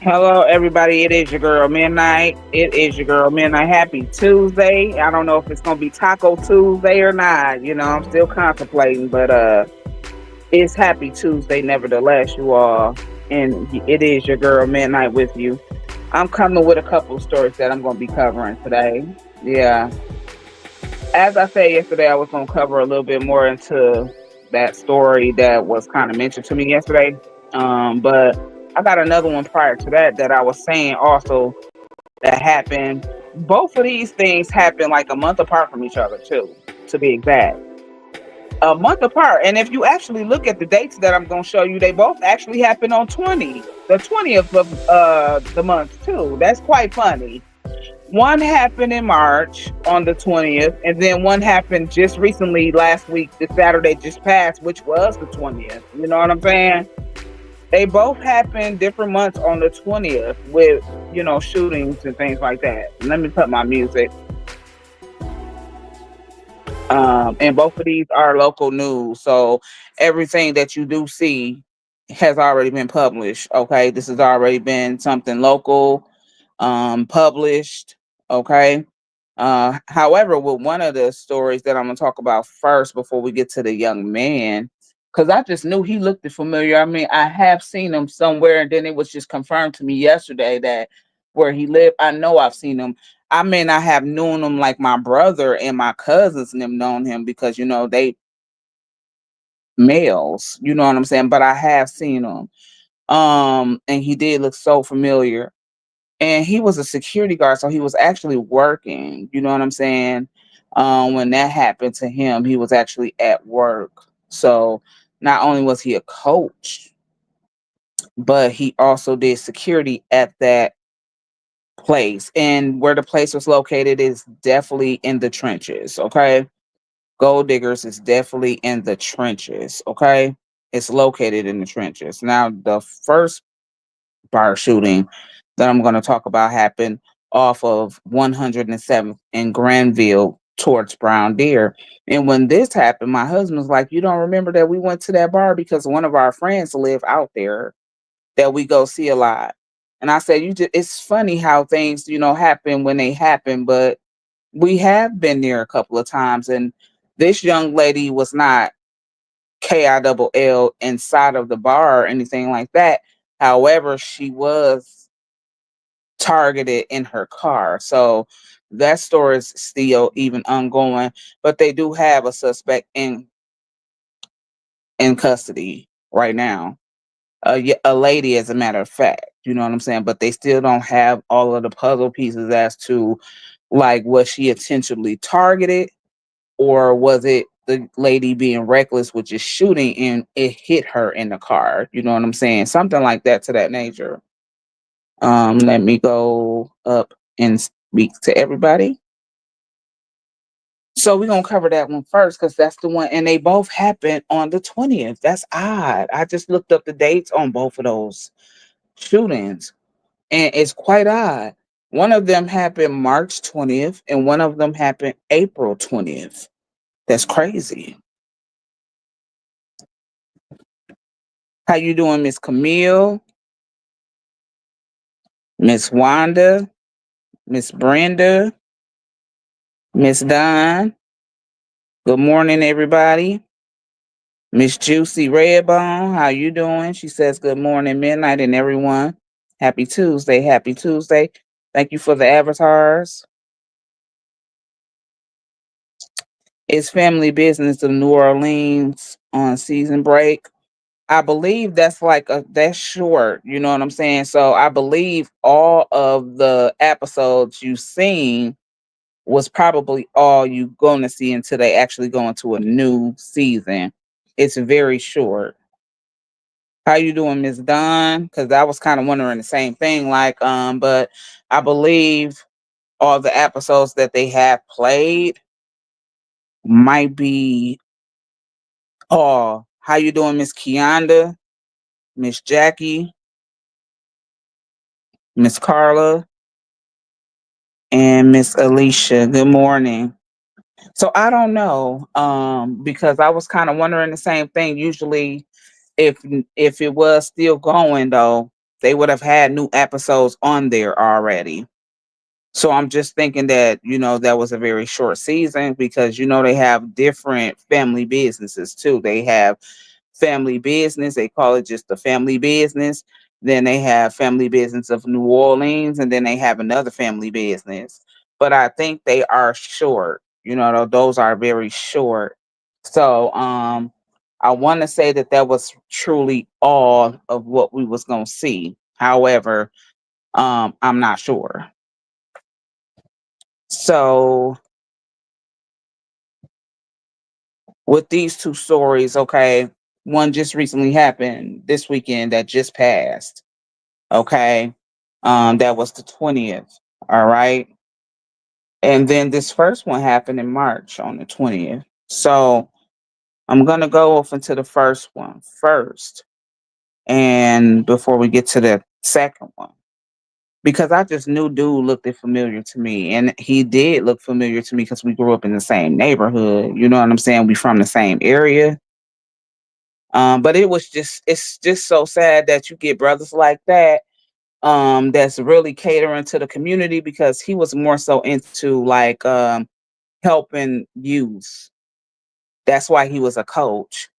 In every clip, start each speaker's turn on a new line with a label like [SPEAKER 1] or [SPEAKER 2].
[SPEAKER 1] Hello, everybody. It is your girl Midnight. It is your girl Midnight. Happy Tuesday. I don't know if it's gonna be Taco Tuesday or not. I'm still contemplating, but it's Happy Tuesday nevertheless, you all. And it is your girl Midnight with you. I'm coming with a couple of stories that I'm gonna be covering today. Yeah, as I said yesterday, I was gonna cover a little bit more into that story that was kind of mentioned to me yesterday. But I got another one prior to that I was saying also that happened. Both of these things happened like a month apart from each other, too, to be exact. A month apart. And if you actually look at the dates that I'm going to show you, they both actually happened on the 20th of the month, too. That's quite funny. One happened in March on the 20th, and then one happened just recently last week, the Saturday just passed, which was the 20th. You know what I'm saying? They both happened different months on the 20th with, shootings and things like that. Let me put my music. And both of these are local news. So everything that you do see has already been published. Okay. This has already been something local, published. Okay. However, with one of the stories that I'm gonna talk about first before we get to the young man, because I just knew he looked familiar. I mean, I have seen him somewhere, and then it was just confirmed to me yesterday that where he lived, I know I've seen him. I mean, I have known him like my brother and my cousins and them known him because they males, you know what I'm saying? But I have seen him. And he did look so familiar, and he was a security guard, so he was actually working. You know what I'm saying? When that happened to him, he was actually at work. So not only was he a coach, but he also did security at that place. And where the place was located is definitely in the trenches. Okay, Gold Diggers is definitely in the trenches. Okay, it's located in the trenches. Now, the first bar shooting that I'm going to talk about happened off of 107th in Granville towards Brown Deer. And when this happened, my husband was like, "You don't remember that we went to that bar because one of our friends live out there that we go see a lot." And I said, "You just it's funny how things, happen when they happen, but we have been there a couple of times, and this young lady was not KILL inside of the bar or anything like that. However, she was targeted in her car. So that story is still even ongoing, but they do have a suspect in custody right now. A lady, as a matter of fact, you know what I'm saying? But they still don't have all of the puzzle pieces as to like was she intentionally targeted, or was it the lady being reckless with just shooting and it hit her in the car? You know what I'm saying? Something like that to that nature. Let me go up and speak to everybody. So we're gonna cover that one first because that's the one, and they both happened on the 20th. That's odd. I just looked up the dates on both of those shootings, and it's quite odd. One of them happened March 20th, and one of them happened April 20th. That's crazy. How you doing, Miss Camille, Miss Wanda, Miss Brenda, Miss Don? Good morning, everybody. Miss Juicy Redbone, how you doing? She says good morning, midnight, and everyone. Happy Tuesday, happy Tuesday. Thank you for the avatars. It's family business of New Orleans on season break. I believe that's that's short, you know what I'm saying? So I believe all of the episodes you've seen was probably all you're going to see until they actually go into a new season. It's very short. How you doing, Miss Dawn? Because I was kind of wondering the same thing. But I believe all the episodes that they have played might be all. How you doing, Miss Kianda, Miss Jackie, Miss Carla, and Miss Alicia? Good morning. So I don't know, because I was kind of wondering the same thing. Usually, if if it was still going though, They would have had new episodes on there already. So I'm just thinking that, that was a very short season because, they have different family businesses too. They have family business. They call it just the family business. Then they have family business of New Orleans, and then they have another family business. But I think they are short. Those are very short. So I want to say that that was truly all of what we was gonna see. However, I'm not sure. So with these two stories, okay, one just recently happened this weekend that just passed. Okay. That was the 20th. All right. And then this first one happened in March on the 20th. So I'm gonna go off into the first one first. And before we get to the second one. Because I just knew dude looked familiar to me. And he did look familiar to me because we grew up in the same neighborhood. You know what I'm saying? We from the same area. But it's just so sad that you get brothers like that that's really catering to the community because he was more so into like helping youth. That's why he was a coach.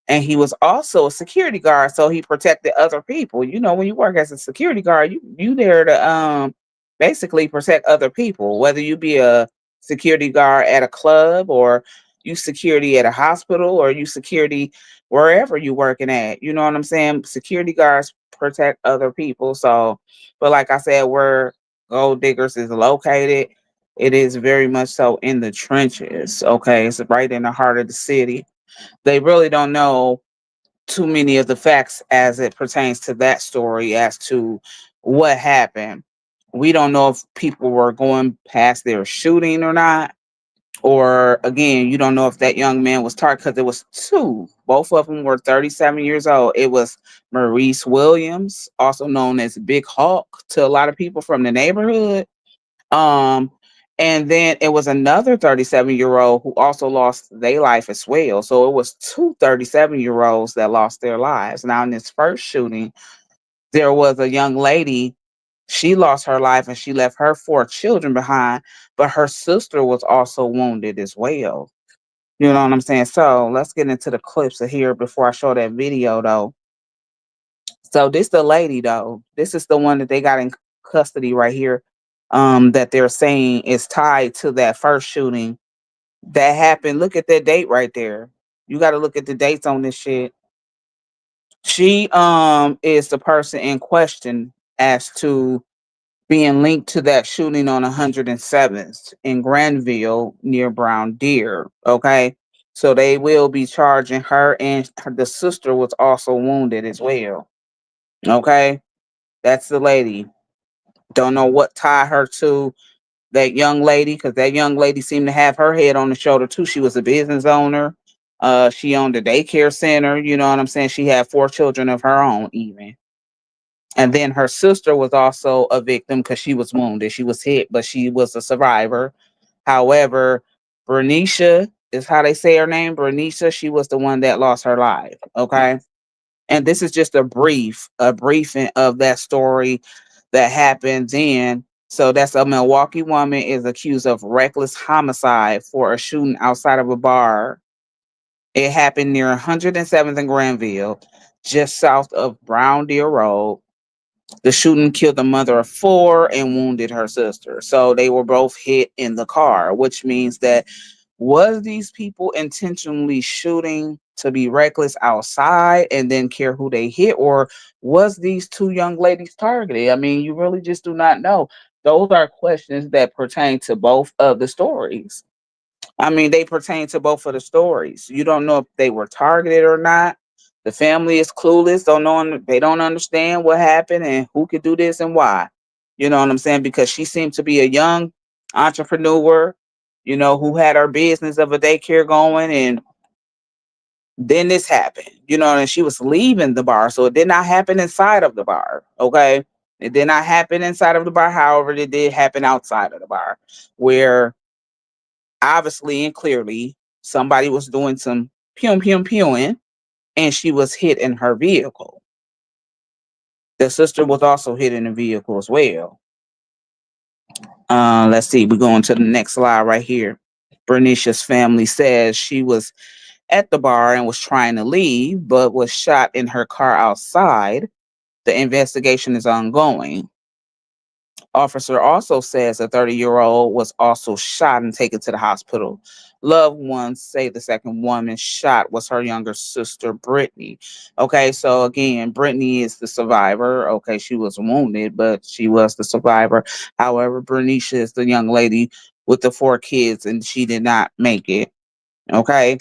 [SPEAKER 1] And he was also a security guard, so he protected other people. When you work as a security guard, you there to basically protect other people, whether you be a security guard at a club or you security at a hospital or you security wherever you working at. You know what I'm saying? Security guards protect other people. So, but like I said, where Gold Diggers is located, it is very much so in the trenches. Okay, it's right in the heart of the city. They really don't know too many of the facts as it pertains to that story as to what happened. We don't know if people were going past their shooting or not. Or again, you don't know if that young man was targeted because it was two. Both of them were 37 years old. It was Maurice Williams, also known as Big Hawk to a lot of people from the neighborhood. Um, and then it was another 37-year-old who also lost their life as well. So it was two 37-year-olds that lost their lives. Now, in this first shooting, there was a young lady. She lost her life and she left her four children behind, but her sister was also wounded as well. You know what I'm saying? So let's get into the clips of here before I show that video, though. So this the lady though. This is the one that they got in custody right here. That they're saying is tied to that first shooting that happened. Look at that date right there. You got to look at the dates on this shit. She is the person in question as to being linked to that shooting on 107th in Granville near Brown Deer. Okay. So they will be charging her, and the sister was also wounded as well. Okay. That's the lady. Don't know what tied her to that young lady because that young lady seemed to have her head on the shoulder too. She was a business owner. She owned a daycare center. You know what I'm saying? She had four children of her own, even. And then her sister was also a victim because she was wounded. She was hit, but she was a survivor. However, Bernicia is how they say her name. Bernicia, she was the one that lost her life. Okay. And this is just a briefing of that story that happened then. So that's a Milwaukee woman is accused of reckless homicide for a shooting outside of a bar. It happened near 107th and Granville, just south of Brown Deer Road. The shooting killed the mother of four and wounded her sister. So they were both hit in the car, which means that was these people intentionally shooting to be reckless outside and then care who they hit, or was these two young ladies targeted? I mean, you really just do not know. Those are questions that pertain to both of the stories. I mean, they pertain to both of the stories. You don't know if they were targeted or not. The family is clueless, don't know, they don't understand what happened and who could do this and why. You know what I'm saying? Because she seemed to be a young entrepreneur, who had her business of a daycare going, and then this happened, and she was leaving the bar. So it did not happen inside of the bar. Okay. It did not happen inside of the bar. However, it did happen outside of the bar where obviously and clearly somebody was doing some pewing and she was hit in her vehicle. The sister was also hit in the vehicle as well. Let's see, we're going to the next slide right here. Bernicia's family says she was at the bar and was trying to leave, but was shot in her car outside. The investigation is ongoing. Officer also says a 30-year-old was also shot and taken to the hospital. Loved ones say the second woman shot was her younger sister, Brittany. Okay, so again, Brittany is the survivor. Okay, she was wounded, but she was the survivor. However, Bernicia is the young lady with the 4 kids, and she did not make it. Okay,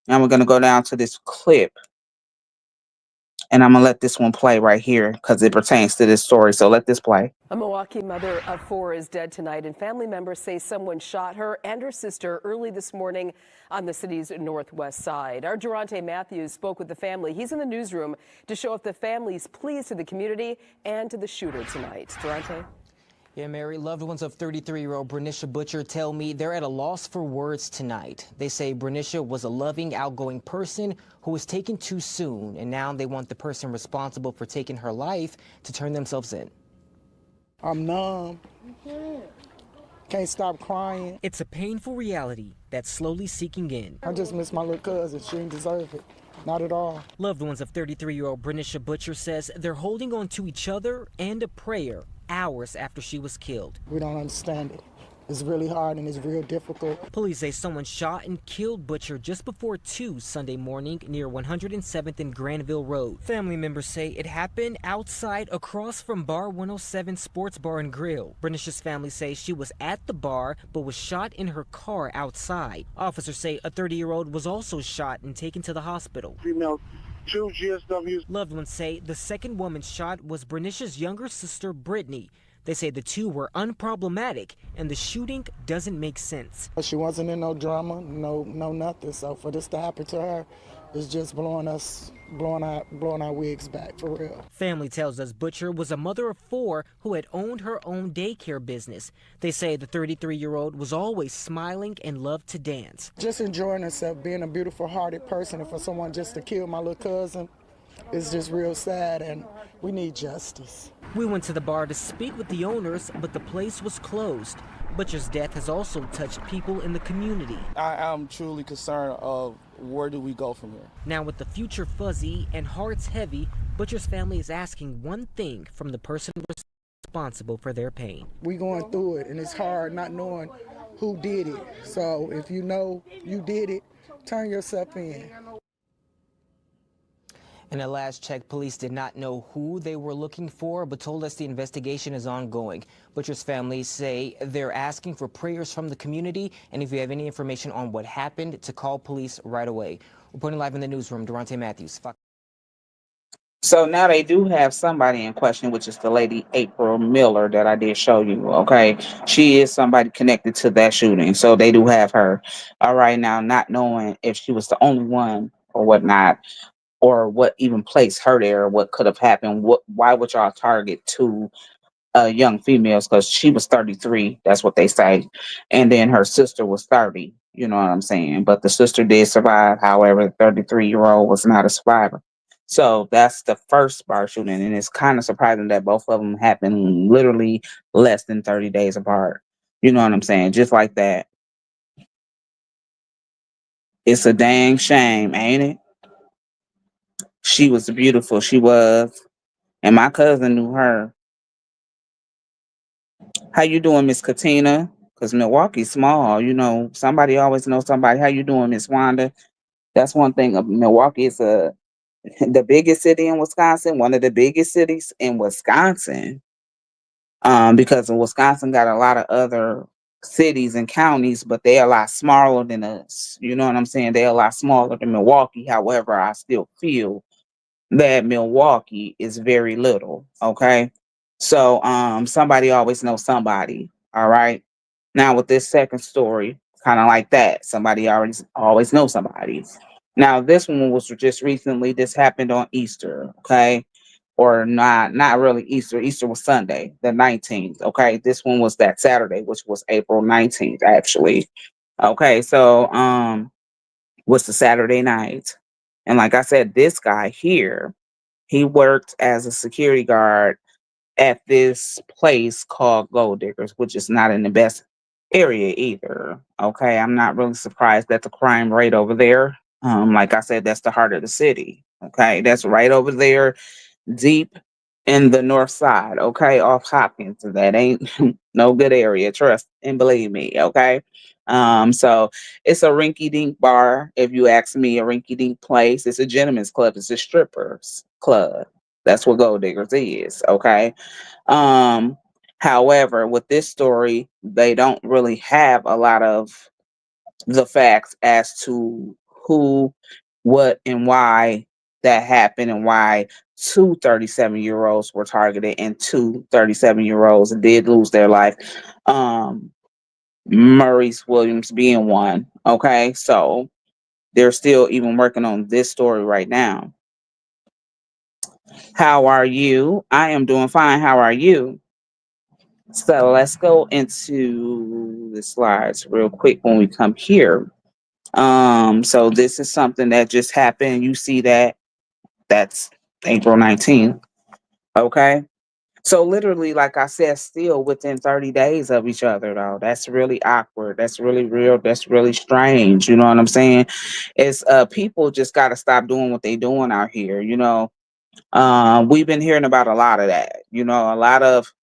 [SPEAKER 1] now we're going to go down to this clip, and I'm going to let this one play right here because it pertains to this story. So let this play.
[SPEAKER 2] A Milwaukee mother of 4 is dead tonight, and family members say someone shot her and her sister early this morning on the city's northwest side. Our Durante Matthews spoke with the family. He's in the newsroom to show if the family's pleased to the community and to the shooter tonight. Durante?
[SPEAKER 3] Yeah, Mary, loved ones of 33-year-old Bernicia Butcher tell me they're at a loss for words tonight. They say Bernicia was a loving, outgoing person who was taken too soon, and now they want the person responsible for taking her life to turn themselves in.
[SPEAKER 4] I'm numb. Can't stop crying.
[SPEAKER 3] It's a painful reality that's slowly seeking in.
[SPEAKER 4] I just miss my little cousin. She didn't deserve it. Not at all.
[SPEAKER 3] Loved ones of 33-year-old Bernicia Butcher says they're holding on to each other and a prayer hours after she was killed.
[SPEAKER 4] We don't understand it. It's really hard and it's real difficult.
[SPEAKER 3] Police say someone shot and killed Butcher just before 2 Sunday morning near 107th and Granville Road. Family members say it happened outside across from Bar 107 Sports Bar and Grill. Bernicia's family say she was at the bar but was shot in her car outside. Officers say a 30-year-old was also shot and taken to the hospital.
[SPEAKER 5] Female, 2 GSWs.
[SPEAKER 3] Loved ones say the second woman shot was Bernicia's younger sister, Brittany. They say the two were unproblematic and the shooting doesn't make sense.
[SPEAKER 4] She wasn't in no drama, no nothing. So for this to happen to her is just blowing our wigs back for real.
[SPEAKER 3] Family tells us Butcher was a mother of 4 who had owned her own daycare business. They say the 33-year-old was always smiling and loved to dance.
[SPEAKER 4] Just enjoying herself, being a beautiful hearted person, and for someone just to kill my little cousin, it's just real sad, and we need justice.
[SPEAKER 3] We went to the bar to speak with the owners, but the place was closed. Butcher's death has also touched people in the community.
[SPEAKER 6] I am truly concerned of where do we go from here.
[SPEAKER 3] Now with the future fuzzy and hearts heavy, Butcher's family is asking one thing from the person responsible for their pain.
[SPEAKER 4] We going through it, and it's hard not knowing who did it. So if you know you did it, turn yourself in.
[SPEAKER 3] In a last check, police did not know who they were looking for, but told us the investigation is ongoing. Butcher's family say they're asking for prayers from the community, and if you have any information on what happened, to call police right away. Reporting live in the newsroom, Durante Matthews.
[SPEAKER 1] So now they do have somebody in question, which is the lady April Miller that I did show you. Okay, she is somebody connected to that shooting, so they do have her. All right, now not knowing if she was the only one or whatnot, or what even placed her there, what could have happened, why would y'all target 2 young females? Because she was 33, that's what they say, and then her sister was 30. You know what I'm saying? But the sister did survive. However, the 33-year-old was not a survivor. So that's the first bar shooting, and it's kind of surprising that both of them happened literally less than 30 days apart. You know what I'm saying? Just like that. It's a dang shame, ain't it? She was beautiful. She was. And my cousin knew her. How you doing, Miss Katina? Because Milwaukee's small. You know, somebody always knows somebody. How you doing, Miss Wanda? That's one thing. Milwaukee is the biggest city in Wisconsin, one of the biggest cities in Wisconsin. Because Wisconsin got a lot of other cities and counties, but they're a lot smaller than us. You know what I'm saying? They're a lot smaller than Milwaukee. However, I still feel that Milwaukee is very little. Okay. So somebody always knows somebody. All right. Now with this second story, kind of like that. Somebody always knows somebody. Now this one was just recently. This happened on Easter, okay? Or not really Easter. Easter was Sunday, the 19th. Okay. This one was that Saturday, which was April 19th, actually. Okay, so was the Saturday night. And like I said, this guy here He worked as a security guard at this place called Gold Diggers, which is not in the best area either. Okay, I'm not really surprised at the crime rate over there. Like I said, that's the heart of the city. Okay, that's right over there, deep in the north side. Okay, off Hopkins. That ain't no good area. Trust and believe me. Okay. So it's a rinky dink bar. If you ask me, a rinky dink place. It's a gentleman's club. It's a strippers club. That's what Gold Diggers is. Okay. Um, However, with this story, they don't really have a lot of the facts as to who, what, and why that happened and why two 37-year-olds were targeted and two 37-year-olds did lose their life. Um, Maurice Williams being one. Okay, so they're still even working on this story right now. How are you? I am doing fine. How are you? So let's go into the slides real quick when we come here. So this is something that just happened. You see that that's April 19th. Okay. So literally, like I said, still within 30 days of each other though. That's really awkward. That's really real. That's really strange. You know what I'm saying? It's people just gotta stop doing what they doing out here, you know. We've been hearing about a lot of that, you know, a lot of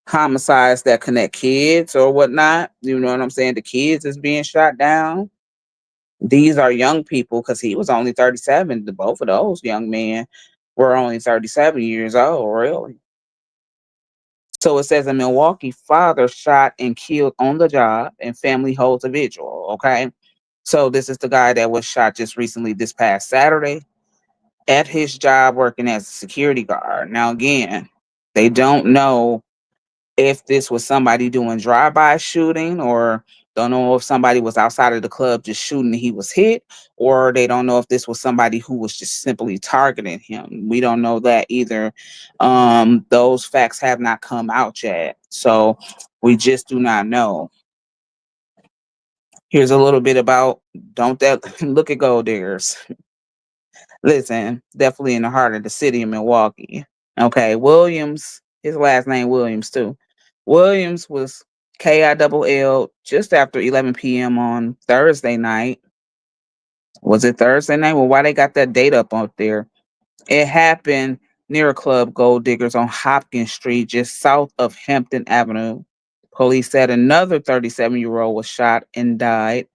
[SPEAKER 1] homicides that connect kids or whatnot. You know what I'm saying? The kids is being shot down. These are young people because he was only 37. The both of those young men were only 37 years old, really. So it says a Milwaukee father shot and killed on the job and family holds a vigil. Okay. So this is the guy that was shot just recently this past Saturday at his job working as a security guard. Now again, they don't know if this was somebody doing drive-by shooting or don't know if somebody was outside of the club just shooting and he was hit, or they don't know if this was somebody who was just simply targeting him. We don't know that either. Those facts have not come out yet. So we just do not know. Here's a little bit about don't that look at gold diggers. Listen, definitely in the heart of the city of Milwaukee. Okay, Williams, his last name Williams too. Williams was KILL just after 11 p.m. on Thursday night. Was it Thursday night? Well, why they got that date up there? It happened near a club, Gold Diggers, on Hopkins Street, just south of Hampton Avenue. Police said another 37-year-old was shot and died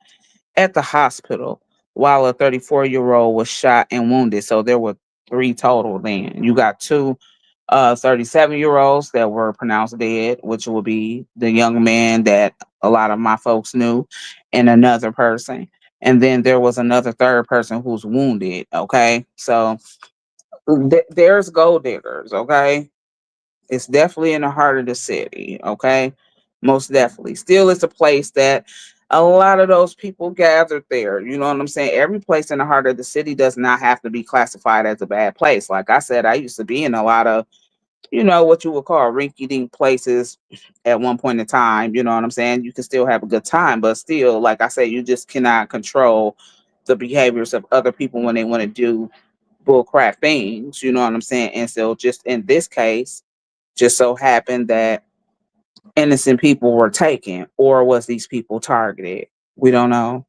[SPEAKER 1] at the hospital, while a 34-year-old was shot and wounded. So there were three total then. You got two 37-year-olds that were pronounced dead, which will be the young man that a lot of my folks knew, and another person. And then there was another third person who's wounded. Okay. So there's gold diggers. Okay. It's definitely in the heart of the city. Okay. Most definitely. Still, it's a place that a lot of those people gathered there. You know what I'm saying? Every place in the heart of the city does not have to be classified as a bad place. Like I said, I used to be in a lot of, you know, what you would call rinky dink places at one point in time. You know what I'm saying? You can still have a good time, but still, like I said, you just cannot control the behaviors of other people when they want to do bullcrap things. You know what I'm saying? And so, just in this case, just so happened that innocent people were taken, or was these people targeted? We don't know.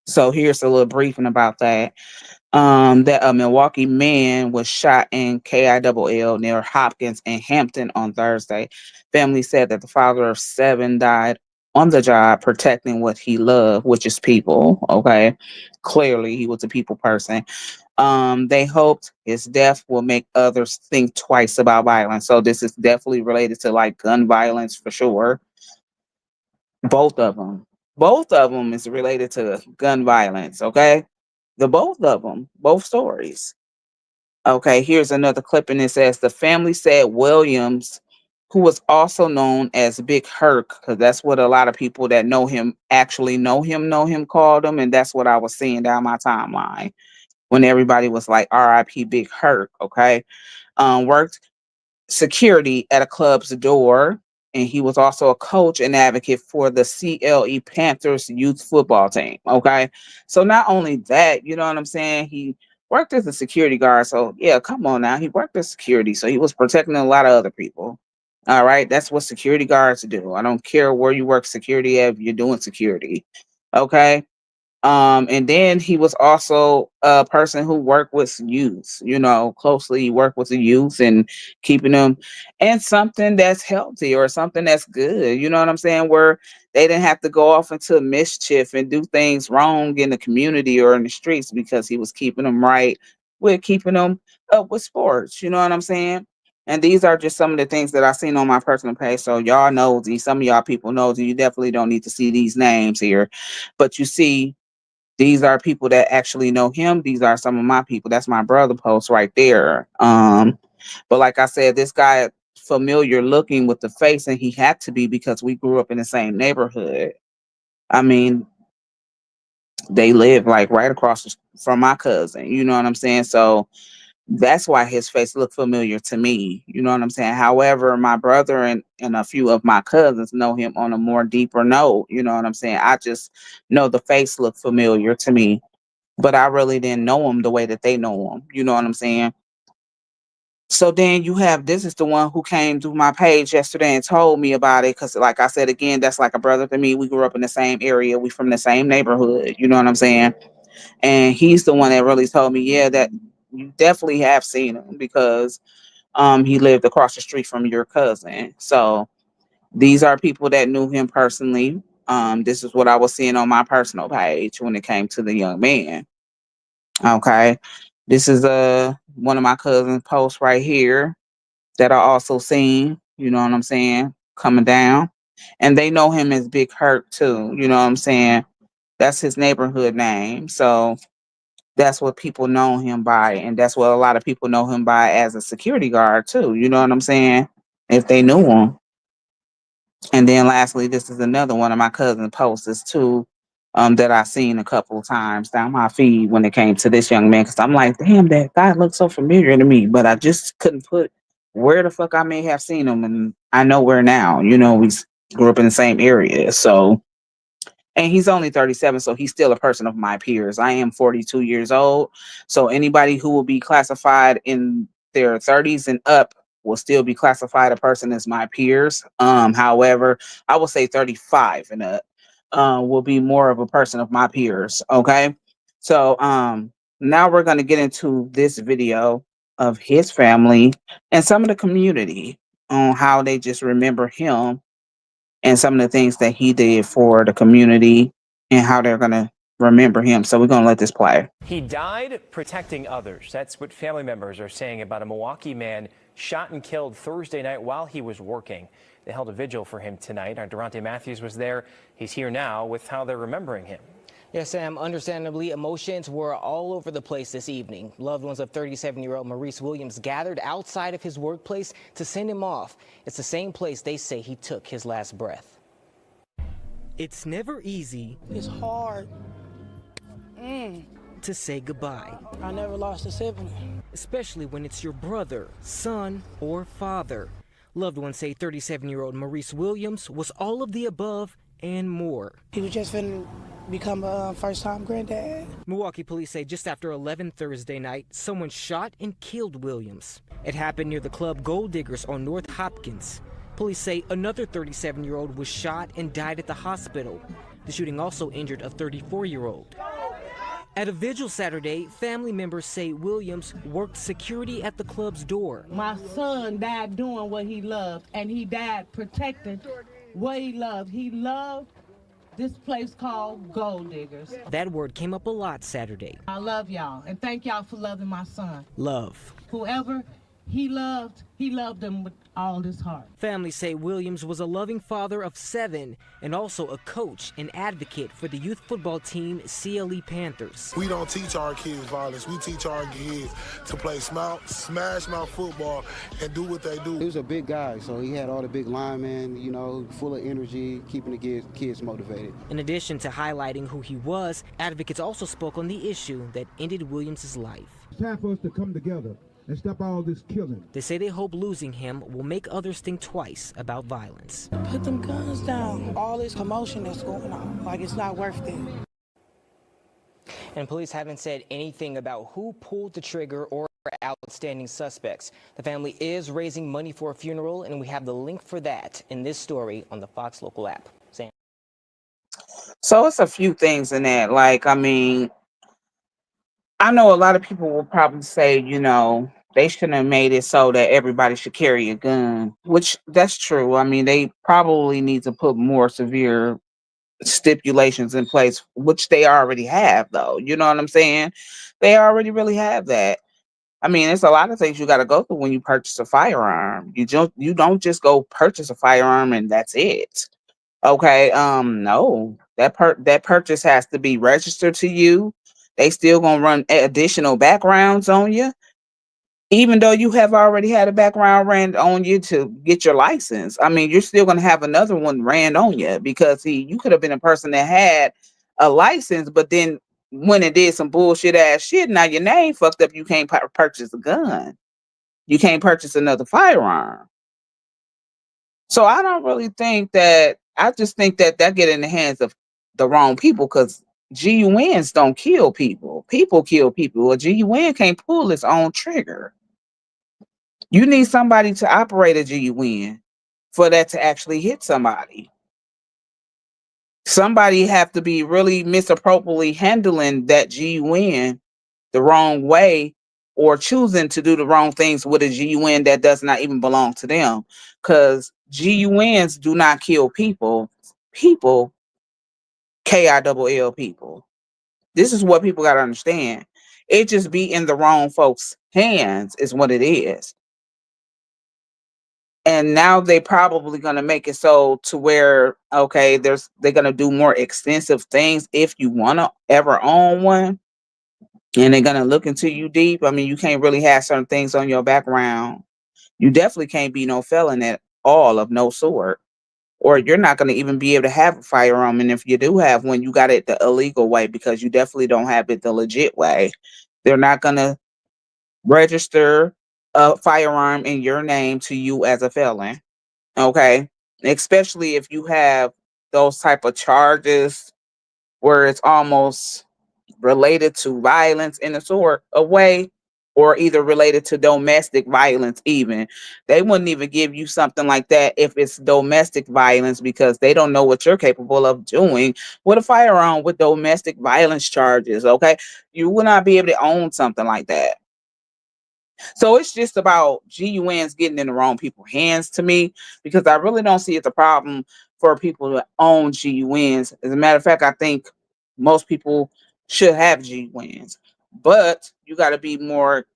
[SPEAKER 1] So here's a little briefing about that. That a Milwaukee man was shot in KILL near Hopkins and Hampton on Thursday. Family said that the father of seven died on the job protecting what he loved, which is people. Okay. Clearly he was a people person. They hoped his death will make others think twice about violence. So this is definitely related to like gun violence for sure. Both of them. Both of them is related to gun violence. Okay. The both of them, both stories. Okay, here's another clip, and it says the family said Williams, who was also known as Big Herc, because that's what a lot of people that know him actually know him, called him, and that's what I was seeing down my timeline when everybody was like R.I.P. Big Herc. Okay, worked security at a club's door. and he was also a coach and advocate for the CLE Panthers youth football team. Okay. So not only that, you know what I'm saying? He worked as a security guard. So yeah, come on now. He worked as security. So he was protecting a lot of other people. All right. That's what security guards do. I don't care where you work security at, if you're doing security. Okay. And then he was also a person who worked with youth, you know, closely worked with the youth and keeping them in something that's healthy or something that's good. You know what I'm saying? Where they didn't have to go off into mischief and do things wrong in the community or in the streets, because he was keeping them right with keeping them up with sports. You know what I'm saying? And these are just some of the things that I've seen on my personal page. So y'all know these, some of y'all people know, you definitely don't need to see these names here, but you see, these are people that actually know him. These are some of my people. That's my brother post right there. But like I said, this guy familiar looking with the face, and he had to be because we grew up in the same neighborhood. I mean, they live like right across from my cousin. You know what I'm saying? So that's why his face looked familiar to me. You know what I'm saying? However, my brother and a few of my cousins know him on a more deeper note. You know what I'm saying? I just know the face looked familiar to me, but I really didn't know him the way that they know him. You know what I'm saying? So then you have, this is the one who came to my page yesterday and told me about it. Cause like I said, again, that's like a brother to me. We grew up in the same area. We from the same neighborhood. You know what I'm saying? And he's the one that really told me, yeah, that you definitely have seen him, because he lived across the street from your cousin. So these are people that knew him personally. This is what I was seeing on my personal page when it came to the young man. Okay. This is one of my cousin's posts right here that I also seen, you know what I'm saying, coming down. And they know him as Big Hurt too, you know what I'm saying? That's his neighborhood name. So that's what people know him by, and that's what a lot of people know him by as a security guard too, you know what I'm saying? If they knew him. And then lastly, this is another one of my cousin posts too, that I seen a couple of times down my feed when it came to this young man. Cause I'm like, damn, that guy looks so familiar to me, but I just couldn't put where the fuck I may have seen him. And I know where now, you know, we grew up in the same area. So, and he's only 37, so he's still a person of my peers. I am 42 years old. So anybody who will be classified in their 30s and up will still be classified a person as my peers. However, I will say 35 and up will be more of a person of my peers. Okay. So now we're gonna get into this video of his family and some of the community on how they just remember him and some of the things that he did for the community and how they're going to remember him. So we're going to let this play.
[SPEAKER 7] He died protecting others. That's what family members are saying about a Milwaukee man shot and killed Thursday night while he was working. They held a vigil for him tonight. Our Durante Matthews was there. He's here now with how they're remembering him.
[SPEAKER 3] Yes, Sam, understandably, emotions were all over the place this evening. Loved ones of 37-year-old Maurice Williams gathered outside of his workplace to send him off. It's the same place they say he took his last breath. It's never easy.
[SPEAKER 8] It's hard.
[SPEAKER 3] To say goodbye.
[SPEAKER 8] I never lost a sibling.
[SPEAKER 3] Especially when it's your brother, son, or father. Loved ones say 37-year-old Maurice Williams was all of the above and more.
[SPEAKER 8] He was just finna become a first-time granddad.
[SPEAKER 3] Milwaukee police say just after 11 Thursday night, someone shot and killed Williams. It happened near the club Gold Diggers on North Hopkins. Police say another 37-year-old was shot and died at the hospital. The shooting also injured a 34-year-old. At a vigil Saturday, family members say Williams worked security at the club's door.
[SPEAKER 9] My son died doing what he loved, and he died protecting what he loved. He loved this place called Gold Diggers.
[SPEAKER 3] That word came up a lot Saturday.
[SPEAKER 9] I love y'all, and thank y'all for loving my son.
[SPEAKER 3] Love.
[SPEAKER 9] Whoever he loved them with all his heart.
[SPEAKER 3] Families say Williams was a loving father of 7 and also a coach and advocate for the youth football team CLE Panthers.
[SPEAKER 5] We don't teach our kids violence. We teach our kids to play smash mouth football and do what they do.
[SPEAKER 10] He was a big guy, so he had all the big linemen, you know, full of energy, keeping the kids motivated.
[SPEAKER 3] In addition to highlighting who he was, advocates also spoke on the issue that ended Williams' life.
[SPEAKER 11] It's time for us to come together and stop all this killing.
[SPEAKER 3] They say they hope losing him will make others think twice about violence.
[SPEAKER 8] Put them guns down. All this commotion that's going on, like it's not worth it.
[SPEAKER 3] And police haven't said anything about who pulled the trigger or outstanding suspects. The family is raising money for a funeral, and we have the link for that in this story on the Fox Local app. Sam.
[SPEAKER 1] So it's a few things in that. Like, I mean, I know a lot of people will probably say, you know, they shouldn't have made it so that everybody should carry a gun, which that's true. I mean, they probably need to put more severe stipulations in place, which they already have, though. You know what I'm saying? They already really have that. I mean, it's a lot of things you got to go through when you purchase a firearm. You don't just go purchase a firearm and that's it. Okay. No. That purchase has to be registered to you. They still gonna run additional backgrounds on you, even though you have already had a background ran on you to get your license. I mean, you're still gonna have another one ran on you because you could have been a person that had a license, but then when it did some bullshit ass shit, now your name fucked up. You can't purchase a gun. You can't purchase another firearm. So I don't really think that. I just think that get in the hands of the wrong people because GUNs don't kill people. People kill people. A GUN can't pull its own trigger. You need somebody to operate a GUN for that to actually hit somebody. Somebody have to be really misappropriately handling that GUN the wrong way or choosing to do the wrong things with a GUN that does not even belong to them. Because GUNs do not kill people. People, KILL people. This is what people got to understand. It just be in the wrong folks' hands is what it is. And now they probably going to make it so to where, okay, they're going to do more extensive things if you want to ever own one. And they're going to look into you deep. I mean, you can't really have certain things on your background. You definitely can't be no felon at all of no sort. Or you're not going to even be able to have a firearm. And if you do have one, you got it the illegal way because you definitely don't have it the legit way. They're not going to register a firearm in your name to you as a felon. Okay. Especially if you have those type of charges where it's almost related to violence in a sort of way, or either related to domestic violence even. They wouldn't even give you something like that if it's domestic violence because they don't know what you're capable of doing with a firearm with domestic violence charges, okay? You will not be able to own something like that. So it's just about GUNs getting in the wrong people's hands to me, because I really don't see it a problem for people to own GUNs. As a matter of fact, I think most people should have GUNs, but you got to be more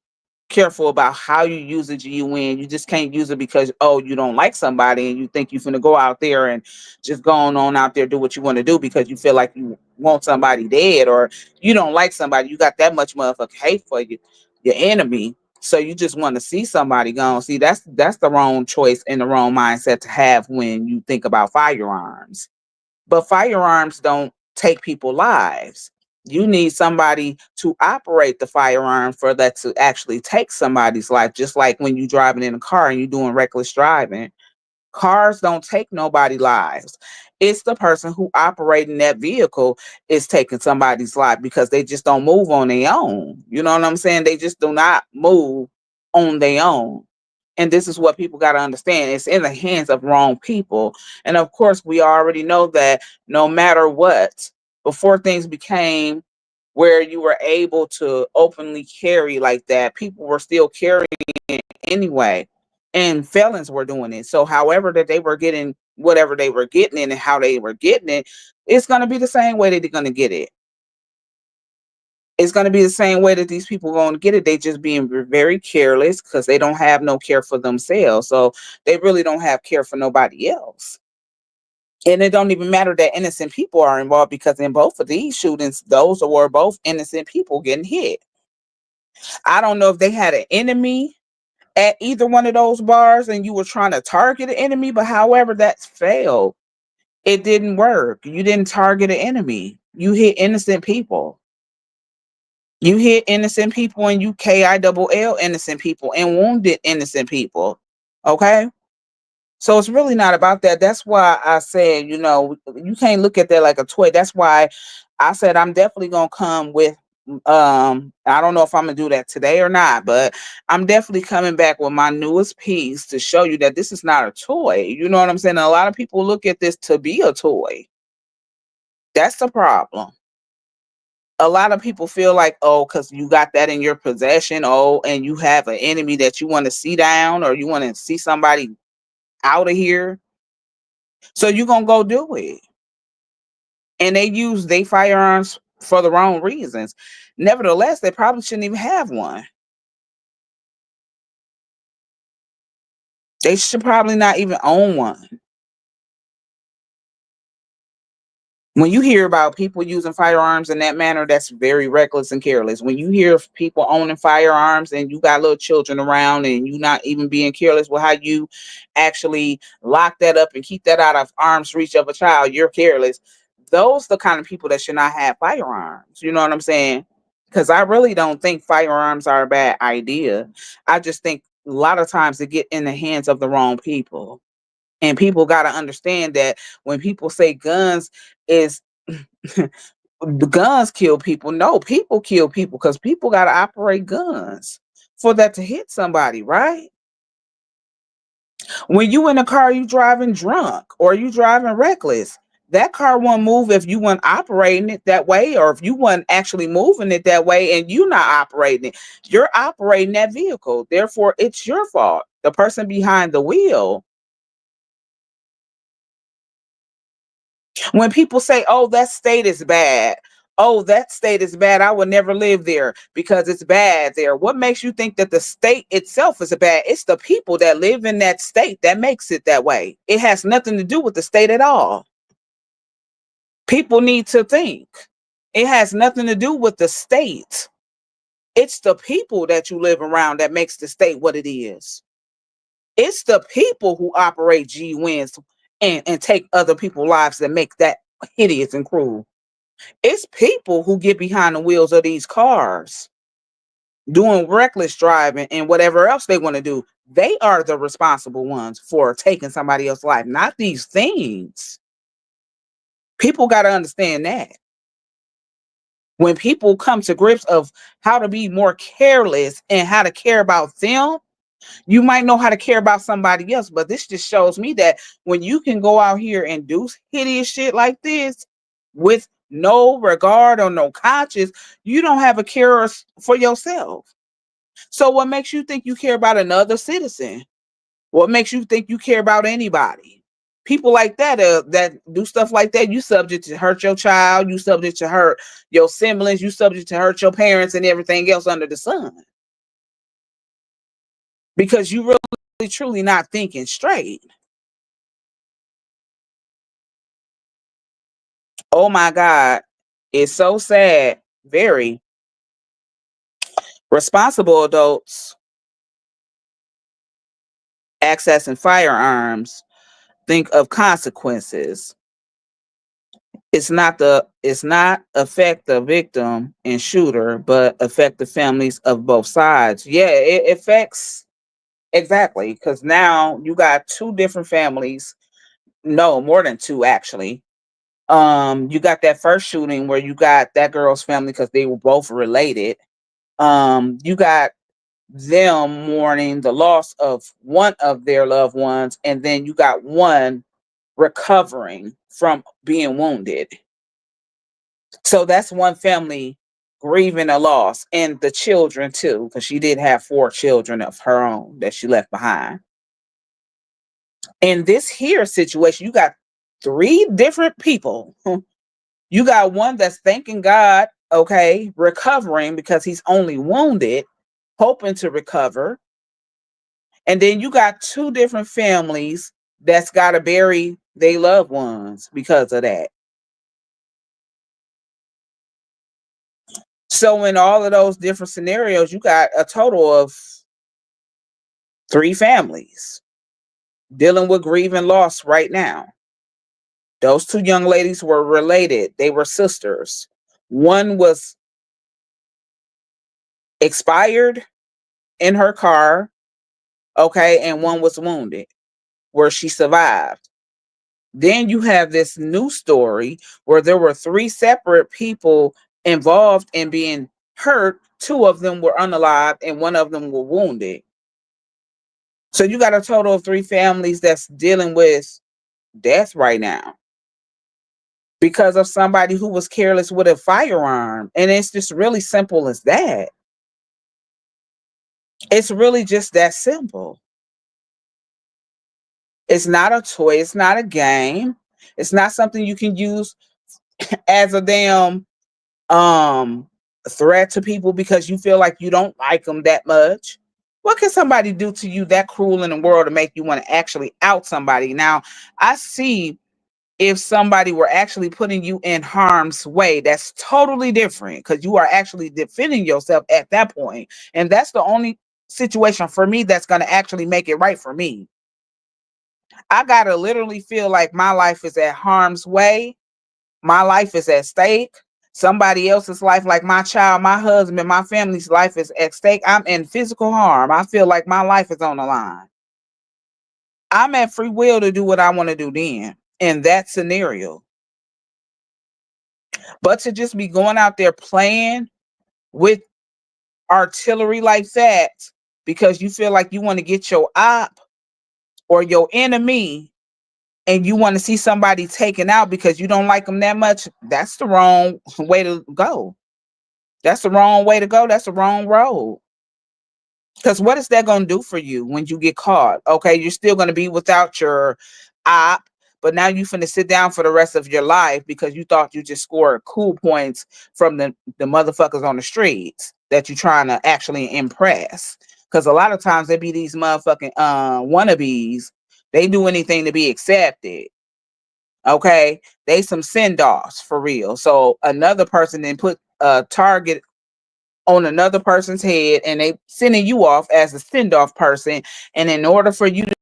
[SPEAKER 1] careful about how you use a GUN. You just can't use it because, oh, you don't like somebody and you think you're finna go out there and just going on out there, do what you want to do because you feel like you want somebody dead, or you don't like somebody. You got that much motherfucking hate for you, your enemy. So you just want to see somebody gone. See, that's the wrong choice and the wrong mindset to have when you think about firearms. But firearms don't take people's lives. You need somebody to operate the firearm for that to actually take somebody's life. Just like when you're driving in a car and you're doing reckless driving. Cars don't take nobody's lives. It's the person who operating that vehicle is taking somebody's life because they just don't move on their own. You know what I'm saying? They just do not move on their own. And this is what people got to understand. It's in the hands of wrong people. And of course, we already know that no matter what, before things became where you were able to openly carry like that, people were still carrying it anyway. And felons were doing it. So however that they were getting whatever they were getting it and how they were getting it, it's going to be the same way that they're going to get it. It's going to be the same way that these people are going to get it. They just being very careless because they don't have no care for themselves. So they really don't have care for nobody else. And it don't even matter that innocent people are involved, because in both of these shootings, those were both innocent people getting hit. I don't know if they had an enemy at either one of those bars and you were trying to target an enemy, but however that's failed. It didn't work. You didn't target an enemy. You hit innocent people. You hit innocent people and you KILL innocent people and wounded innocent people. Okay? So it's really not about that. That's why I said, you can't look at that like a toy. That's why I said I'm definitely gonna come with I don't know if I'm gonna do that today or not, but I'm definitely coming back with my newest piece to show you that this is not a toy. You know what I'm saying? A lot of people look at this to be a toy. That's the problem. A lot of people feel like, oh, because you got that in your possession, oh, and you have an enemy that you want to see down or you want to see somebody out of here. So you're gonna go do it. And they use their firearms for the wrong reasons. Nevertheless, they probably shouldn't even have one. They should probably not even own one. When you hear about people using firearms in that manner, that's very reckless and careless. When you hear of people owning firearms and you got little children around and you not even being careless with how you actually lock that up and keep that out of arm's reach of a child, you're careless. Those are the kind of people that should not have firearms. You know what I'm saying? Because I really don't think firearms are a bad idea. I just think a lot of times they get in the hands of the wrong people. And people got to understand that when people say guns is the guns kill people, no, people kill people because people got to operate guns for that to hit somebody, right? When you in a car, you driving drunk or you driving reckless. That car won't move if you weren't operating it that way, or if you weren't actually moving it that way and you not operating it. You're operating that vehicle. Therefore, it's your fault. The person behind the wheel. When people say, oh, that state is bad. Oh, that state is bad. I would never live there because it's bad there. What makes you think that the state itself is bad? It's the people that live in that state that makes it that way. It has nothing to do with the state at all. People need to think. It has nothing to do with the state. It's the people that you live around that makes the state what it is. It's the people who operate G wins and take other people's lives that make that hideous and cruel. It's people who get behind the wheels of these cars doing reckless driving and whatever else they want to do. They are the responsible ones for taking somebody else's life, not these things. People got to understand that. When people come to grips of how to be more careless and how to care about them, you might know how to care about somebody else. But this just shows me that when you can go out here and do hideous shit like this with no regard or no conscience, you don't have a care for yourself. So what makes you think you care about another citizen? What makes you think you care about anybody? People like that that do stuff like that, you subject to hurt your child, you subject to hurt your siblings, you subject to hurt your parents and everything else under the sun. Because you really truly not thinking straight. Oh my God. It's so sad. Very responsible adults accessing firearms think of consequences. It's not affect the victim and shooter, but affect the families of both sides. Yeah, it affects exactly, because now you got two different families. No, more than two actually. You got that first shooting where you got that girl's family because they were both related. You got them mourning the loss of one of their loved ones, and then you got one recovering from being wounded. So that's one family grieving a loss, and the children too, because she did have 4 children of her own that she left behind. In this here situation, you got 3 different people. You got one that's thanking God, okay, recovering because he's only wounded, hoping to recover. And then you got 2 different families that's got to bury their loved ones because of that. So in all of those different scenarios, you got a total of 3 families dealing with grieving loss right now. Those 2 young ladies were related. They were sisters. One was expired in her car, okay, and one was wounded, where she survived. Then you have this new story where there were 3 separate people involved in being hurt. 2 of them were unalived and 1 of them were wounded. So you got a total of 3 families that's dealing with death right now because of somebody who was careless with a firearm. And it's just really simple as that. It's really just that simple. It's not a toy. It's not a game. It's not something you can use as a damn threat to people because you feel like you don't like them that much. What can somebody do to you that cruel in the world to make you want to actually out somebody? Now, I see if somebody were actually putting you in harm's way, that's totally different because you are actually defending yourself at that point. And that's the only situation for me that's going to actually make it right for me. I got to literally feel like my life is at harm's way. My life is at stake. Somebody else's life, like my child, my husband, my family's life is at stake. I'm in physical harm. I feel like my life is on the line. I'm at free will to do what I want to do then in that scenario. But to just be going out there playing with artillery like that because you feel like you want to get your op or your enemy and you want to see somebody taken out because you don't like them that much, that's the wrong way to go. That's the wrong way to go. That's the wrong road. Because what is that going to do for you when you get caught? Okay, you're still going to be without your op, but now you finna sit down for the rest of your life because you thought you just scored cool points from the motherfuckers on the streets that you're trying to actually impress. Because a lot of times they be these motherfucking wannabes. They do anything to be accepted. Okay, they some send-offs for real. So another person then put a target on another person's head and they sending you off as a send-off person. And in order for you to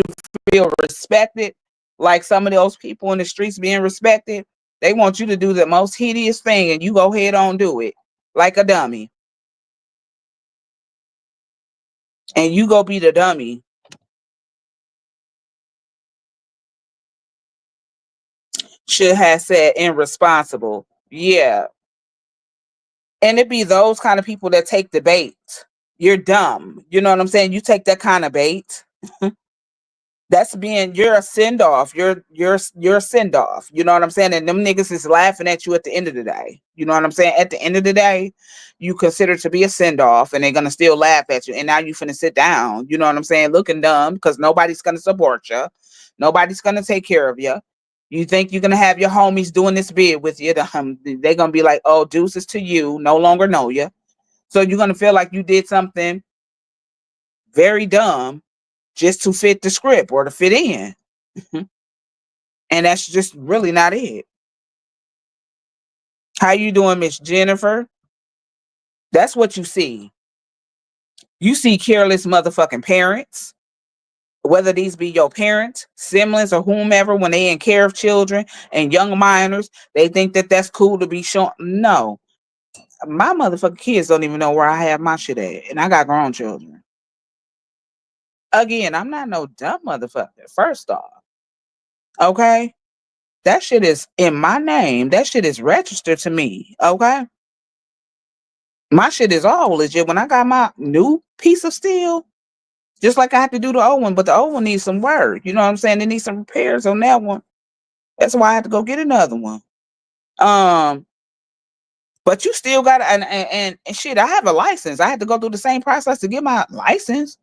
[SPEAKER 1] feel respected, like some of those people in the streets being respected, they want you to do the most hideous thing and you go ahead on do it like a dummy. And you go be the dummy. Should have said irresponsible. Yeah. And it be those kind of people that take the bait. You're dumb. You know what I'm saying? You take that kind of bait. That's being, you're a send off. You're a send off. You know what I'm saying? And them niggas is laughing at you at the end of the day. You know what I'm saying? At the end of the day, you consider to be a send off and they're gonna still laugh at you. And now you finna sit down, you know what I'm saying, looking dumb because nobody's gonna support you. Nobody's gonna take care of you. You think you're gonna have your homies doing this bid with you. They're gonna be like, oh, deuces to you, no longer know you. So you're gonna feel like you did something very dumb just to fit the script or to fit in. And that's just really not it. How you doing, Miss Jennifer? That's what you see. You see careless motherfucking parents, whether these be your parents, siblings, or whomever, when they in care of children and young minors, they think that that's cool to be shown. No, my motherfucking kids don't even know where I have my shit at, and I got grown children. Again, I'm not no dumb motherfucker, first off. Okay? That shit is in my name. That shit is registered to me. Okay? My shit is all legit. When I got my new piece of steel, just like I have to do the old one, but the old one needs some work. You know what I'm saying? It needs some repairs on that one. That's why I have to go get another one. But you still got to, and shit, I have a license. I had to go through the same process to get my license.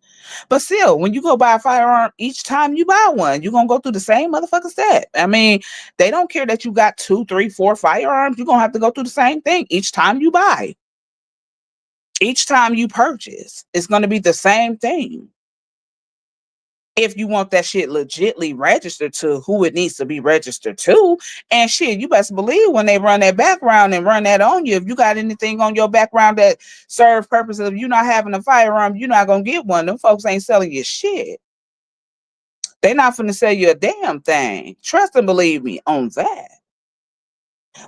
[SPEAKER 1] But still, when you go buy a firearm, each time you buy one, you're going to go through the same motherfucking step. I mean, they don't care that you got 2, 3, 4 firearms. You're going to have to go through the same thing each time you buy. Each time you purchase, it's going to be the same thing. If you want that shit legitly registered to who it needs to be registered to. And shit, you best believe when they run that background and run that on you, if you got anything on your background that serves purpose of you not having a firearm, you're not going to get one. Them folks ain't selling you shit. They're not finna sell you a damn thing. Trust and believe me on that.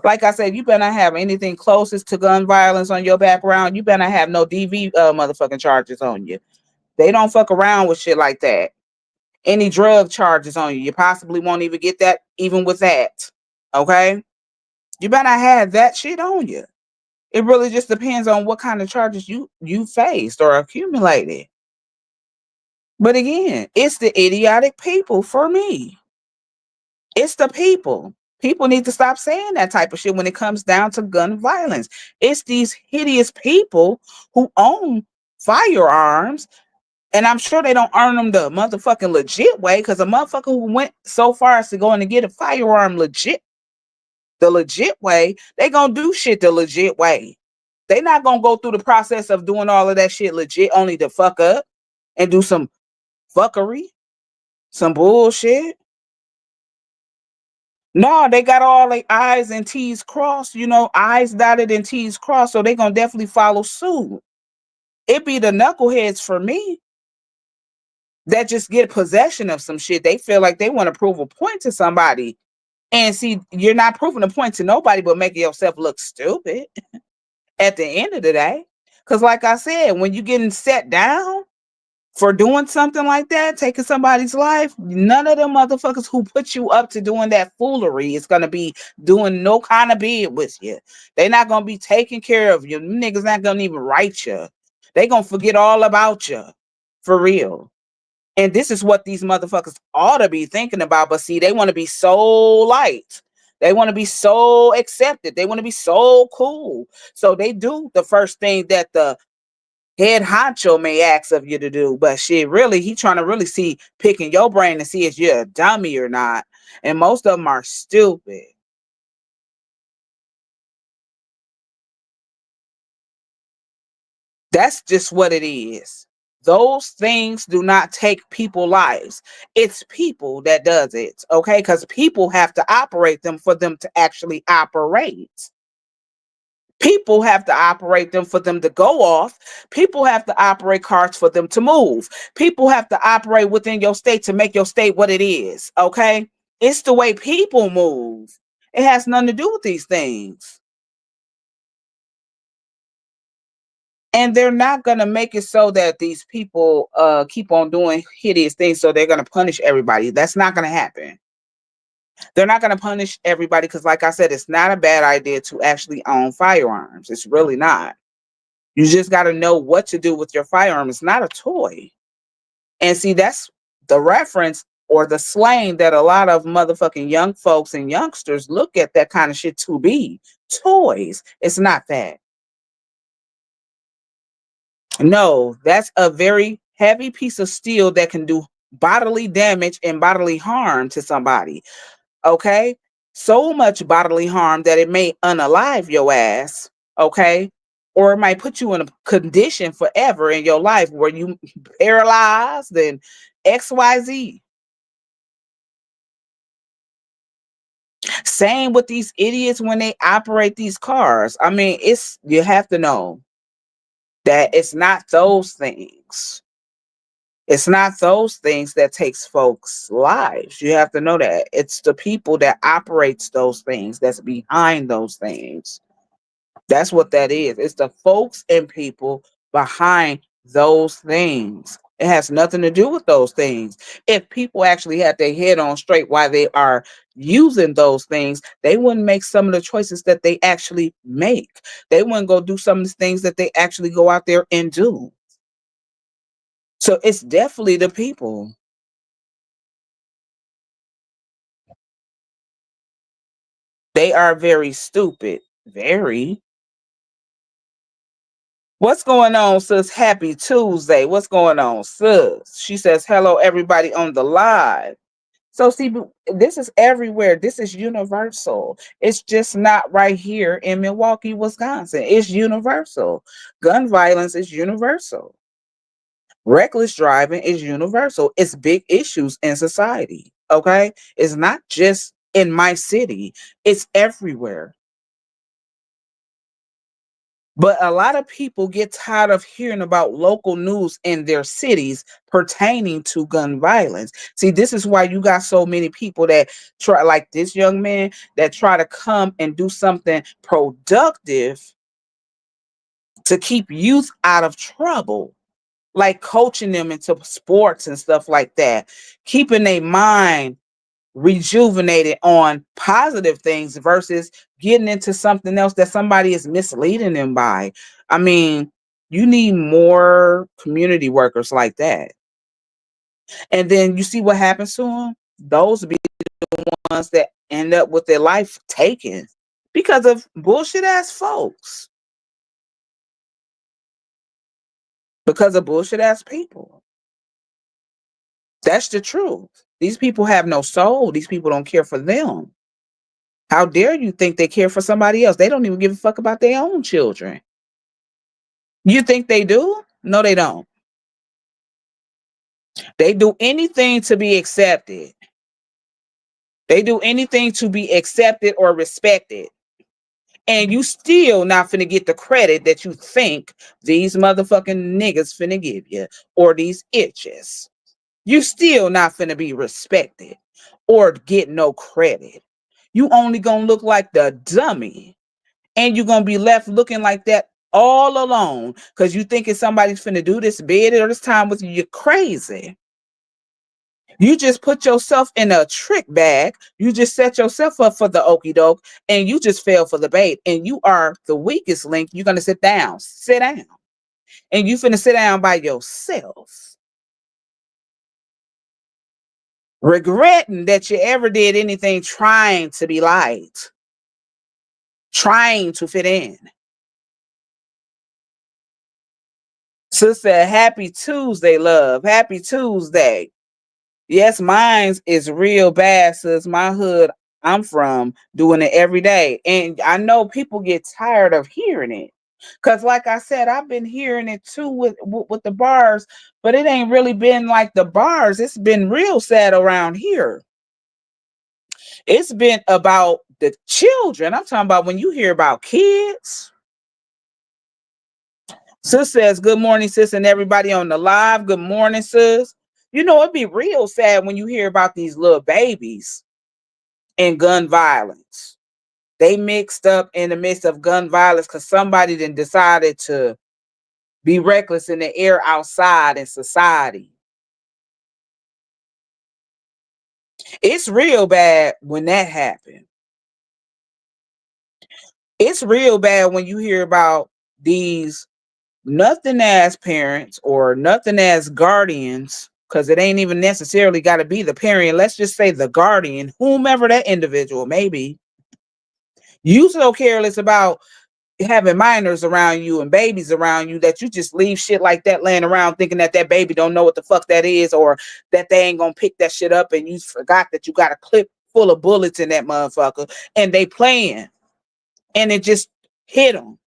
[SPEAKER 1] Like I said, you better not have anything closest to gun violence on your background. You better not have no DV motherfucking charges on you. They don't fuck around with shit like that. Any drug charges on you, you possibly won't even get that even with that. Okay? You better not have that shit on you. It really just depends on what kind of charges you faced or accumulated. But again, it's the idiotic people for me. It's the people. People need to stop saying that type of shit when it comes down to gun violence. It's these hideous people who own firearms, and I'm sure they don't earn them the motherfucking legit way, because a motherfucker who went so far as to go in and get a firearm the legit way, they gonna do shit the legit way. They not gonna go through the process of doing all of that shit legit only to fuck up and do some fuckery, some bullshit. No, they got all their I's and T's crossed, I's dotted and T's crossed, so they gonna definitely follow suit. It be the knuckleheads for me that just get possession of some shit. They feel like they want to prove a point to somebody. And see, you're not proving a point to nobody but making yourself look stupid at the end of the day. Because like I said, when you're getting set down for doing something like that, taking somebody's life, none of them motherfuckers who put you up to doing that foolery is going to be doing no kind of bid with you. They're not going to be taking care of you. Them niggas not going to even write you. They going to forget all about you. For real. And this is what these motherfuckers ought to be thinking about. But see, they want to be so light. They want to be so accepted. They want to be so cool. So they do the first thing that the head honcho may ask of you to do. But shit, really, he trying to really see, picking your brain to see if you're a dummy or not. And most of them are stupid. That's just what it is. Those things do not take people lives. It's people that does it, okay? Because people have to operate them for them to actually operate. People have to operate them for them to go off. People have to operate cars for them to move. People have to operate within your state to make your state what it is, okay? It's the way people move. It has nothing to do with these things. And they're not going to make it so that these people keep on doing hideous things, so they're going to punish everybody. That's not going to happen. They're not going to punish everybody because, like I said, it's not a bad idea to actually own firearms. It's really not. You just got to know what to do with your firearm. It's not a toy. And see, that's the reference or the slang that a lot of motherfucking young folks and youngsters look at that kind of shit to be. Toys. It's not that. No, that's a very heavy piece of steel that can do bodily damage and bodily harm to somebody. Okay? So much bodily harm that it may unalive your ass. Okay? Or it might put you in a condition forever in your life where you paralyzed and XYZ. Same with these idiots when they operate these cars. I mean, you have to know that it's not those things. It's not those things that takes folks' lives. You have to know that. It's the people that operates those things that's behind those things. That's what that is. It's the folks and people behind those things. It has nothing to do with those things. If people actually had their head on straight while they are using those things, they wouldn't make some of the choices that they actually make. They wouldn't go do some of the things that they actually go out there and do. So it's definitely the people. They are very stupid. Very. What's going on, sis? Happy Tuesday. What's going on, sis? She says, hello, everybody on the live. So see, this is everywhere. This is universal. It's just not right here in Milwaukee, Wisconsin. It's universal. Gun violence is universal. Reckless driving is universal. It's big issues in society. Okay? It's not just in my city. It's everywhere. But a lot of people get tired of hearing about local news in their cities pertaining to gun violence. See, this is why you got so many people that try, like this young man, that try to come and do something productive to keep youth out of trouble, like coaching them into sports and stuff like that, keeping their mind rejuvenated on positive things versus getting into something else that somebody is misleading them by. I mean, you need more community workers like that. And then you see what happens to them? Those be the ones that end up with their life taken because of bullshit ass folks. Because of bullshit ass people. That's the truth. These people have no soul. These people don't care for them. How dare you think they care for somebody else? They don't even give a fuck about their own children. You think they do? No, they don't. They do anything to be accepted. They do anything to be accepted or respected. And you still not finna get the credit that you think these motherfucking niggas finna give you, or these itches. You still not finna be respected or get no credit. You only gonna look like the dummy, and you're gonna be left looking like that all alone because you thinking somebody's finna do this bid or this time with you. You're crazy. You just put yourself in a trick bag. You just set yourself up for the okie doke, and you just fell for the bait. And you are the weakest link. You're gonna sit down, and you finna sit down by yourself, regretting that you ever did anything trying to be liked, trying to fit in. Sister, happy Tuesday, love. Happy Tuesday. Yes, mine's is real bad, sis. My hood I'm from doing it every day. And I know people get tired of hearing it. Cause like I said, I've been hearing it too with the bars, but it ain't really been like the bars. It's been real sad around here. It's been about the children. I'm talking about when you hear about kids. Sis says, good morning, sis, and everybody on the live. Good morning, sis. You know, it'd be real sad when you hear about these little babies and gun violence. They mixed up in the midst of gun violence because somebody then decided to be reckless in the air outside in society. It's real bad when that happened. It's real bad when you hear about these nothing as parents or nothing as guardians, because it ain't even necessarily got to be the parent. Let's just say the guardian, whomever that individual may be. You so careless about having minors around you and babies around you that you just leave shit like that laying around thinking that that baby don't know what the fuck that is, or that they ain't gonna pick that shit up, and you forgot that you got a clip full of bullets in that motherfucker and they playing and it just hit them.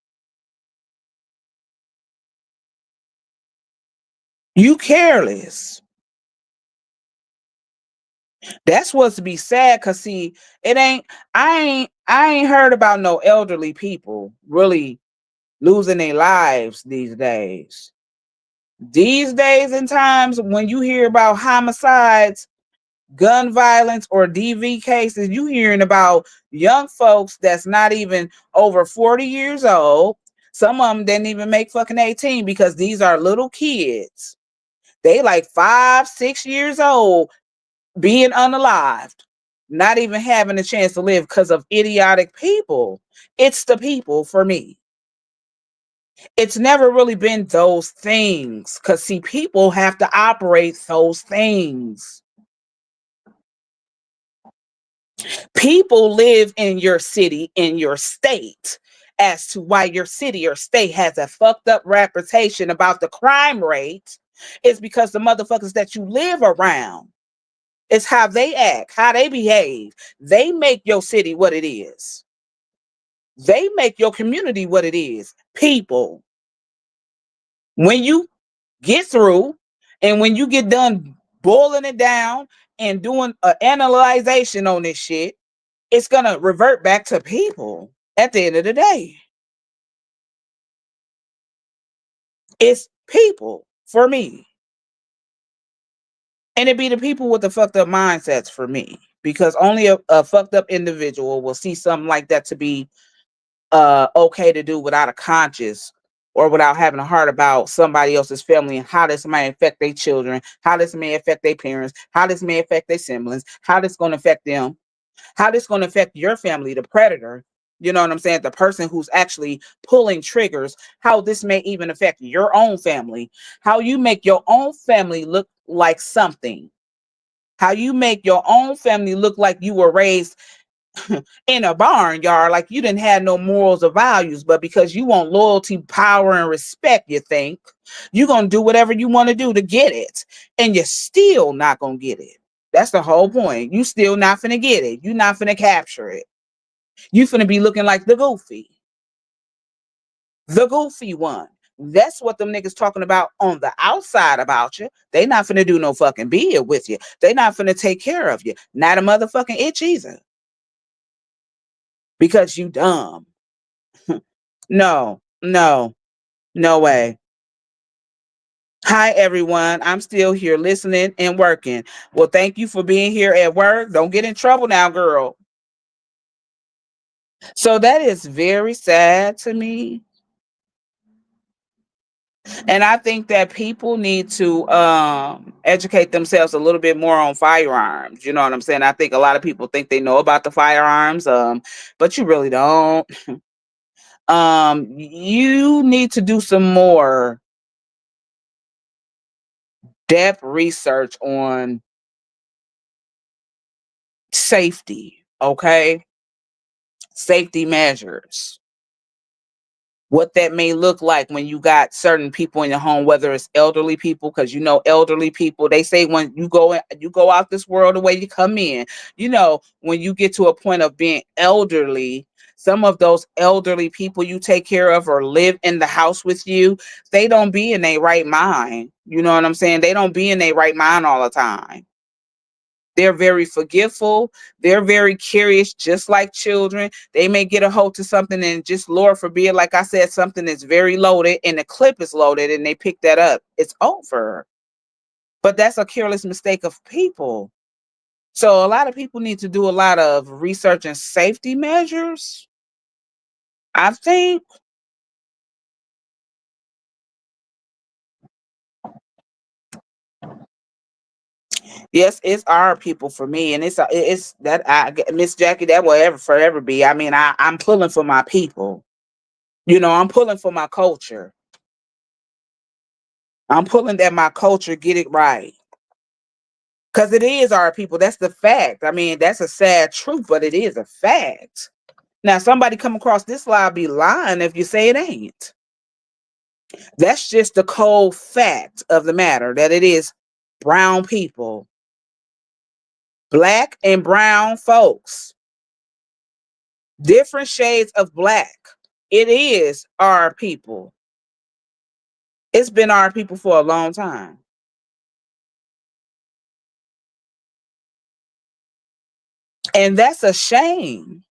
[SPEAKER 1] You careless. That's what's to be sad, cause see, I ain't heard about no elderly people really losing their lives these days. These days and times when you hear about homicides, gun violence, or DV cases, you hearing about young folks that's not even over 40 years old. Some of them didn't even make fucking 18 because these are little kids. They like 5, 6 years old, being unalived, not even having a chance to live because of idiotic people. It's the people for me. It's never really been those things, because see, people have to operate those things. People live in your city, in your state, as to why your city or state has a fucked up reputation about the crime rate. It's because the motherfuckers that you live around, it's how they act, how they behave. They make your city what it is. They make your community what it is. People. When you get through and when you get done boiling it down and doing an analyzation on this shit, it's going to revert back to people at the end of the day. It's people for me. And it be the people with the fucked up mindsets for me. Because only a fucked up individual will see something like that to be okay to do without a conscience or without having a heart about somebody else's family and how this may affect their children, how this may affect their parents, how this may affect their siblings, how this going to affect them, how this going to affect your family, the predator. You know what I'm saying? The person who's actually pulling triggers, how this may even affect your own family, how you make your own family look like something, how you make your own family look like you were raised in a barnyard, like you didn't have no morals or values, but because you want loyalty, power, and respect, you think you're gonna do whatever you want to do to get it, and you're still not gonna get it. That's the whole point. You still not finna get it. You not finna capture it. You finna be looking like the goofy one. That's what them niggas talking about on the outside about you. They not finna do no fucking bid with you. They not finna take care of you. Not a motherfucking itch either. Because you dumb. No, no, no way. Hi, everyone. I'm still here listening and working. Well, thank you for being here at work. Don't get in trouble now, girl. So that is very sad to me. And I think that people need to educate themselves a little bit more on firearms. You know what I'm saying? I think a lot of people think they know about the firearms, but you really don't. You need to do some more depth research on safety, okay? Safety measures. What that may look like when you got certain people in your home, whether it's elderly people, because you know elderly people, they say when you go out this world the way you come in. You know, when you get to a point of being elderly, some of those elderly people you take care of or live in the house with you, they don't be in their right mind. You know what I'm saying? They don't be in their right mind all the time. They're very forgetful. They're very curious, just like children. They may get a hold to something and just, Lord forbid, like I said, something that's very loaded and the clip is loaded and they pick that up. It's over. But that's a careless mistake of people. So a lot of people need to do a lot of research and safety measures, I think. Yes, it's our people for me, and it's that I Miss Jackie. That will ever forever be. I mean, I'm pulling for my people. You know, I'm pulling for my culture. I'm pulling that my culture get it right. Because it is our people. That's the fact. I mean, that's a sad truth, but it is a fact. Now, somebody come across this lie be lying if you say it ain't. That's just the cold fact of the matter, that it is brown people. Black and brown folks. Different shades of black. It is our people. It's been our people for a long time. And that's a shame.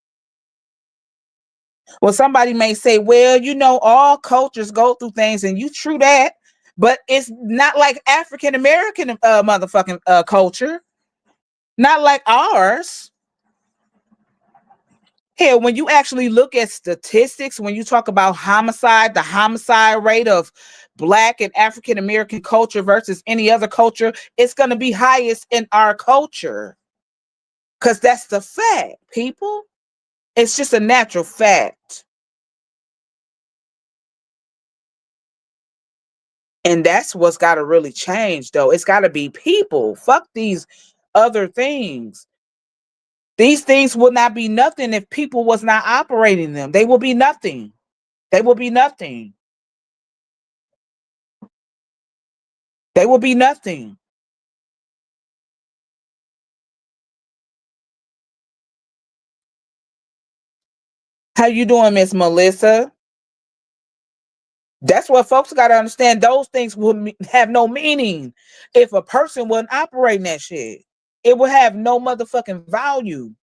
[SPEAKER 1] Well, somebody may say, well, you know, all cultures go through things, and you true that, but it's not like African American motherfucking culture, not like ours. Hell, when you actually look at statistics, when you talk about homicide, the homicide rate of Black and African American culture versus any other culture, it's going to be highest in our culture. Because that's the fact, people. It's just a natural fact. And that's what's got to really change, though. It's got to be people. Fuck these other things. These things will not be nothing if people was not operating them. They will be nothing. They will be nothing. They will be nothing. How you doing, Miss Melissa? That's what folks got to understand. Those things will have no meaning if a person wasn't operating that shit. It will have no motherfucking value.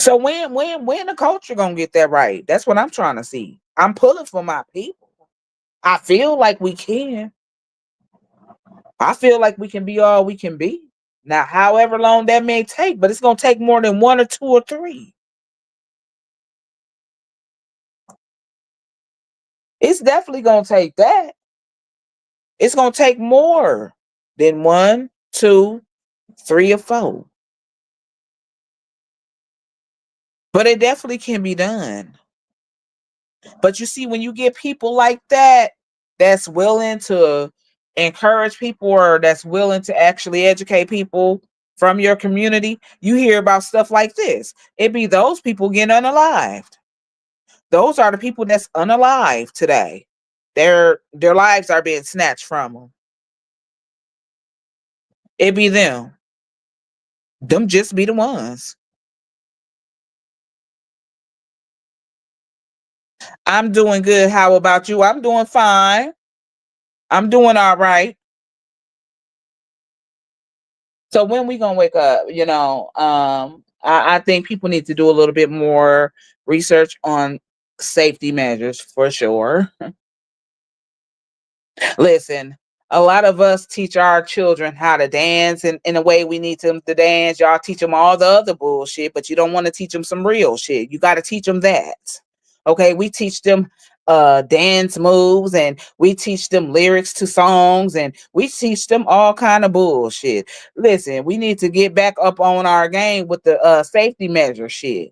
[SPEAKER 1] So when the culture gonna get that right? That's what I'm trying to see. I'm pulling for my people. I feel like we can. I feel like we can be all we can be. Now, however long that may take, but it's gonna take more than one or two or three. It's definitely gonna take that. It's gonna take more than one, two, three, or four. But it definitely can be done. But you see, when you get people like that, that's willing to encourage people or that's willing to actually educate people from your community, you hear about stuff like this. It be those people getting unalived. Those are the people that's unalive today. Their lives are being snatched from them. It be them. Them just be the ones. I'm doing good. How about you? I'm doing fine. I'm doing all right. So when we gonna wake up? I think people need to do a little bit more research on safety measures for sure. Listen, a lot of us teach our children how to dance in a way we need them to dance. Y'all teach them all the other bullshit, but you don't want to teach them some real shit. You got to teach them that. Okay, we teach them dance moves and we teach them lyrics to songs and we teach them all kind of bullshit. Listen, we need to get back up on our game with the safety measure shit.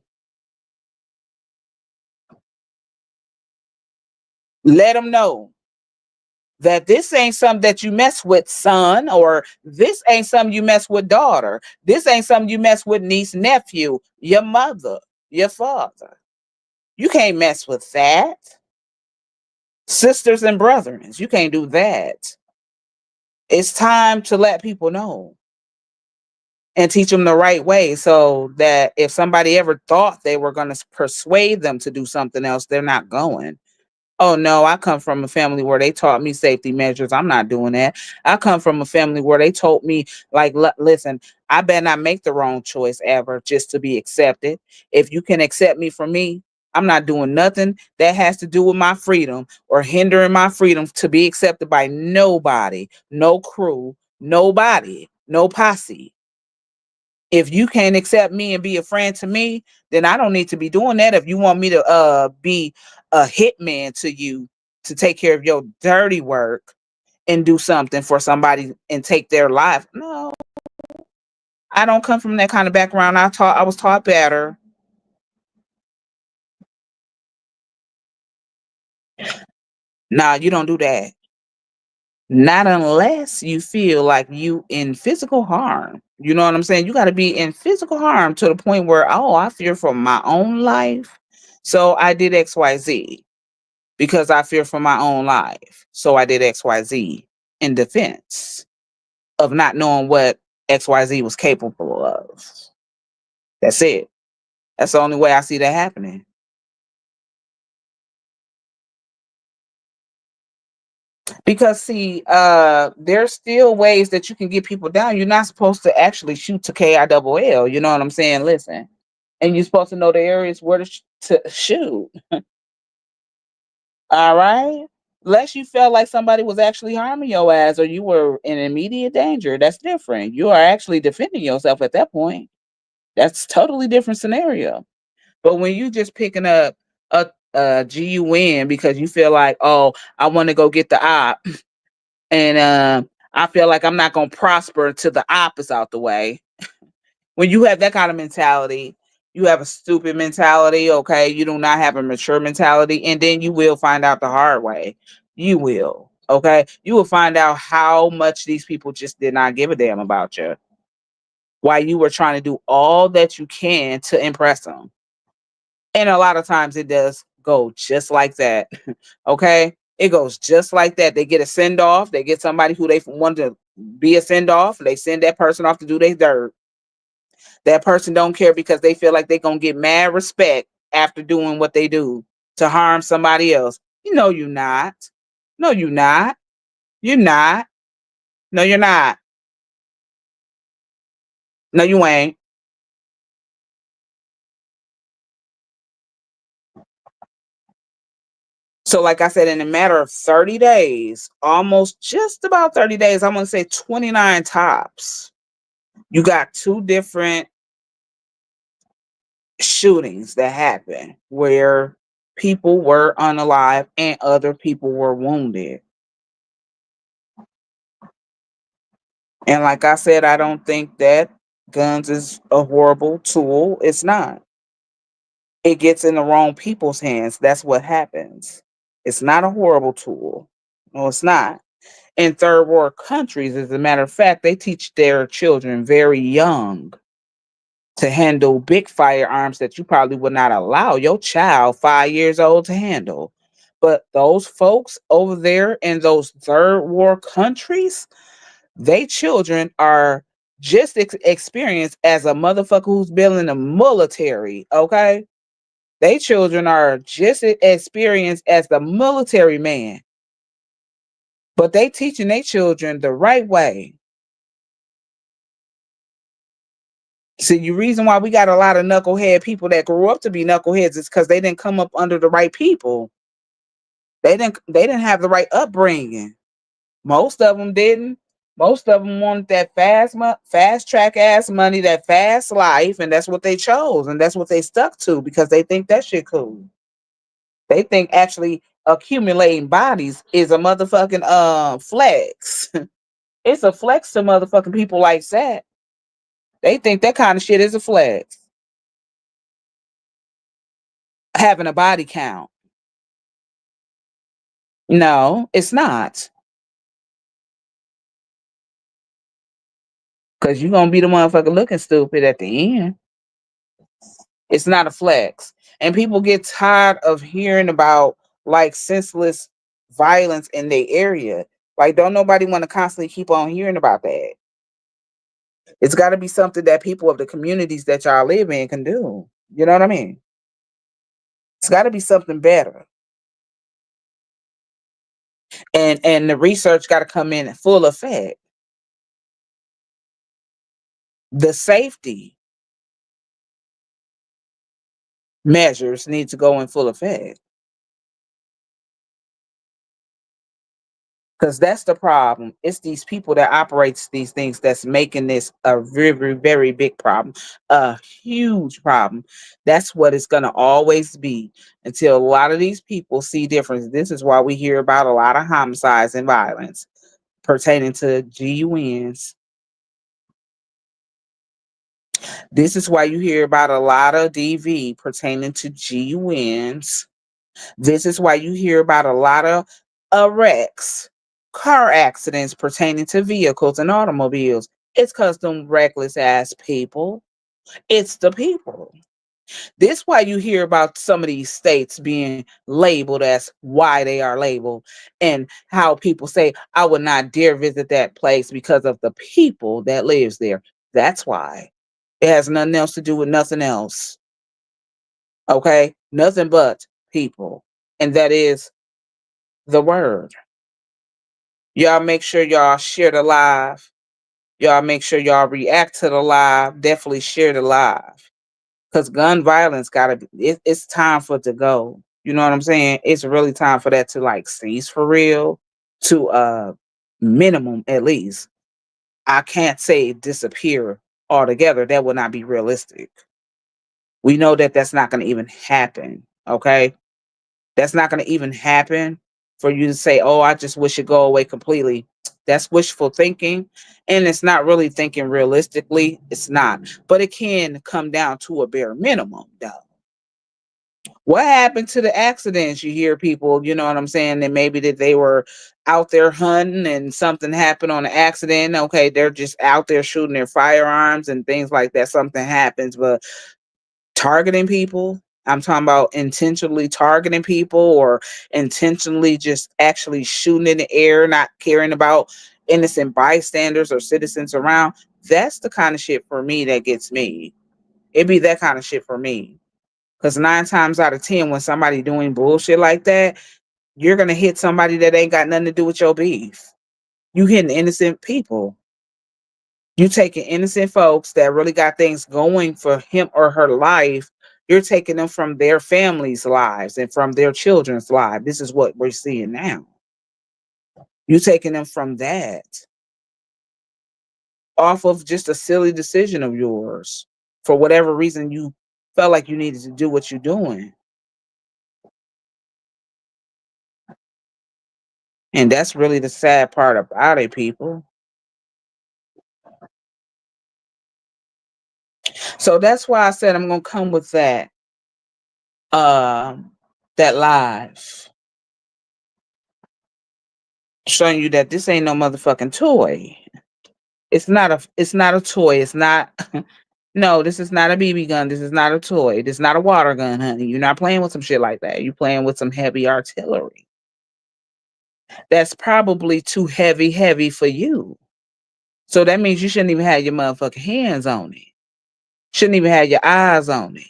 [SPEAKER 1] Let them know that this ain't something that you mess with, son, or this ain't something you mess with, daughter. This ain't something you mess with, niece, nephew, your mother, your father. You can't mess with that. Sisters and brethren, you can't do that. It's time to let people know and teach them the right way so that if somebody ever thought they were going to persuade them to do something else, they're not going. Oh no, I come from a family where they taught me safety measures. I'm not doing that. I come from a family where they told me, like, listen, I better not make the wrong choice ever just to be accepted. If you can accept me for me, I'm not doing nothing that has to do with my freedom or hindering my freedom to be accepted by nobody, no crew, nobody, no posse. If you can't accept me and be a friend to me, then I don't need to be doing that. If you want me to be a hitman to you to take care of your dirty work and do something for somebody and take their life. No, I don't come from that kind of background. I was taught better. Nah, you don't do that. Not unless you feel like you in physical harm. You know what I'm saying? You got to be in physical harm to the point where, oh, I fear for my own life. So I did XYZ because I fear for my own life. So I did XYZ in defense of not knowing what XYZ was capable of. That's it. That's the only way I see that happening. Because see, there's still ways that you can get people down. You're not supposed to actually shoot to KILL. You know what I'm saying? Listen, and you're supposed to know the areas where to shoot. All right. Unless you felt like somebody was actually harming your ass or you were in immediate danger, that's different. You are actually defending yourself at that point. That's totally different scenario. But when you just picking up a GUN because you feel like, oh, I want to go get the op, and I feel like I'm not gonna prosper until the op is out the way. When you have that kind of mentality, you have a stupid mentality, okay? You do not have a mature mentality, and then you will find out the hard way. You will, okay? You will find out how much these people just did not give a damn about you. Why you were trying to do all that you can to impress them. And a lot of times it does go just like that. Okay? It goes just like that. They get a send off. They get somebody who they want to be a send off. They send that person off to do their dirt. That person don't care because they feel like they're going to get mad respect after doing what they do to harm somebody else. You know you're not. No, you're not. You're not. No, you're not. No, you ain't. So, like I said, in a matter of 30 days, almost just about 30 days, I'm going to say 29 tops, you got 2 different shootings that happened where people were unalive and other people were wounded. And like I said, I don't think that guns is a horrible tool. It's not. It gets in the wrong people's hands. That's what happens. It's not a horrible tool. No, it's not. In third world countries, as a matter of fact, they teach their children very young to handle big firearms that you probably would not allow your child 5 years old to handle. But those folks over there in those third world countries, they children are just experienced as a motherfucker who's been in the military, okay? They children are just experienced as the military man. But they teaching their children the right way. See, the reason why we got a lot of knucklehead people that grew up to be knuckleheads is because they didn't come up under the right people. They didn't have the right upbringing. Most of them didn't. Most of them wanted that fast track ass money, that fast life, and that's what they chose, and that's what they stuck to because they think that shit cool. They think actually accumulating bodies is a motherfucking flex. It's a flex to motherfucking people like that. They think that kind of shit is a flex. Having a body count. No, it's not. Because you're going to be the motherfucker looking stupid at the end. It's not a flex. And people get tired of hearing about like senseless violence in their area. Like, don't nobody want to constantly keep on hearing about that. It's got to be something that people of the communities that y'all live in can do. You know what I mean? It's got to be something better. And the research got to come in full effect. The safety measures need to go in full effect. Because that's the problem. It's these people that operates these things that's making this a very, very big problem, a huge problem. That's what it's going to always be until a lot of these people see difference. This is why we hear about a lot of homicides and violence pertaining to GUNs. This is why you hear about a lot of DV pertaining to GUNs. This is why you hear about a lot of wrecks, car accidents pertaining to vehicles and automobiles. It's because them reckless ass people. It's the people. This why you hear about some of these states being labeled as why they are labeled and how people say, I would not dare visit that place because of the people that lives there. That's why. It has nothing else to do with nothing else. Okay? Nothing but people. And that is the word. Y'all make sure y'all share the live. Y'all make sure y'all react to the live. Definitely share the live. Because gun violence gotta be, it's time for it to go. You know what I'm saying? It's really time for that to like cease for real. To minimum at least. I can't say disappear altogether. That would not be realistic. We know that that's not going to even happen. Okay? That's not going to even happen for you to say, oh, I just wish it go away completely. That's wishful thinking. And it's not really thinking realistically. It's not. But it can come down to a bare minimum, though. What happened to the accidents? You hear people, you know what I'm saying, that maybe that they were out there hunting and something happened on an accident. Okay, they're just out there shooting their firearms and things like that. Something happens, but targeting people, I'm talking about intentionally targeting people or intentionally just actually shooting in the air, not caring about innocent bystanders or citizens around. That's the kind of shit for me that gets me. It'd be that kind of shit for me. Because 9 times out of 10, when somebody doing bullshit like that, you're going to hit somebody that ain't got nothing to do with your beef. You hitting innocent people. You taking innocent folks that really got things going for him or her life You're taking them from their families' lives and from their children's lives. This is what we're seeing now. You're taking them from that off of just a silly decision of yours for whatever reason you felt like you needed to do what you're doing. And that's really the sad part about it, people. So that's why I said I'm gonna come with that live, showing you that this ain't no motherfucking toy. It's not a toy. It's not no, this is not a BB gun. This is not a toy. This is not a water gun, honey. You're not playing with some shit like that. You're playing with some heavy artillery. That's probably too heavy for you. So that means you shouldn't even have your motherfucking hands on it. Shouldn't even have your eyes on it.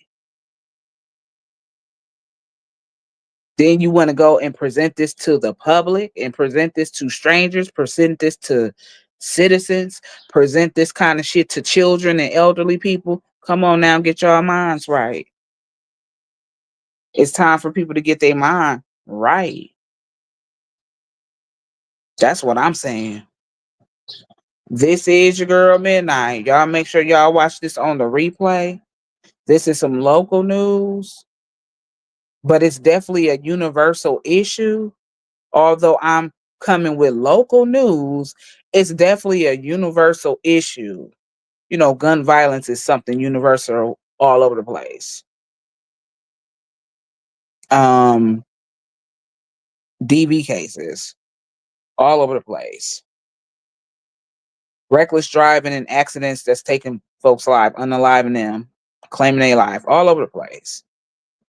[SPEAKER 1] Then you want to go and present this to the public and present this to strangers, present this to citizens, present this kind of shit to children and elderly people. Come on now, get your minds right. It's time for people to get their mind right. That's what I'm saying. This is your girl Midnight. Y'all make sure y'all watch this on the replay. This is some local news, but it's definitely a universal issue. Although I'm coming with local news, it's definitely a universal issue. You know, gun violence is something universal all over the place. DV cases all over the place. Reckless driving and accidents that's taking folks' life, unaliving them, claiming their life, all over the place.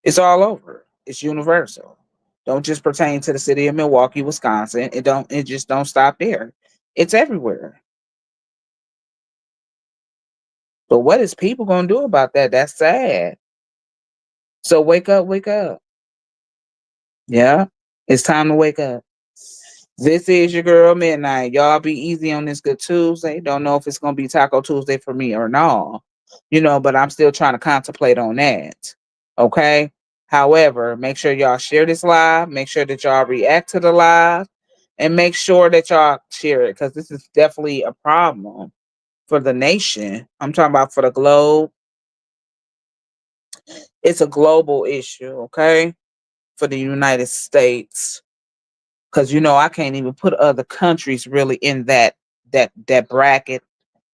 [SPEAKER 1] It's all over. It's universal. Don't just pertain to the city of Milwaukee, Wisconsin. It just don't stop there. It's everywhere. But what is people gonna do about that? That's sad. So wake up, wake up. Yeah, it's time to wake up. This is your girl Midnight. Y'all be easy on this good Tuesday. Don't know if it's gonna be Taco Tuesday for me or not. You know, but I'm still trying to contemplate on that. Okay. However, make sure y'all share this live. Make sure that y'all react to the live, and make sure that y'all share it because this is definitely a problem for the nation. I'm talking about for the globe. It's a global issue, okay, for the United States. Because you know I can't even put other countries really in that bracket.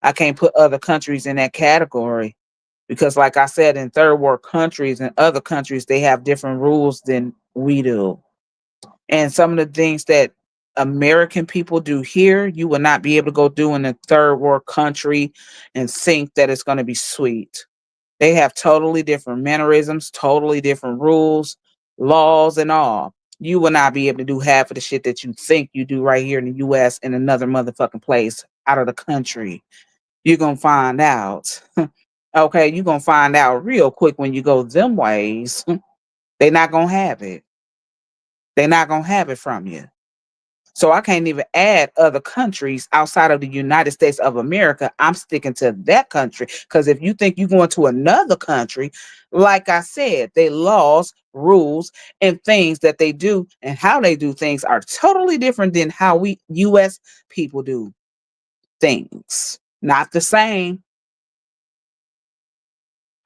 [SPEAKER 1] I can't put other countries in that category because, like I said, in third world countries and other countries, they have different rules than we do. And some of the things that American people do here, you will not be able to go do in a third world country and think that it's going to be sweet. They have totally different mannerisms, totally different rules, laws, and all. You will not be able to do half of the shit that you think you do right here in the US in another motherfucking place out of the country. You're going to find out. Okay, you're going to find out real quick when you go them ways. They're not going to have it. They're not going to have it from you. So I can't even add other countries outside of the United States of America. I'm sticking to that country because if you think you're going to another country, like I said, their laws, rules, and things that they do and how they do things are totally different than how we U.S. people do things. Not the same.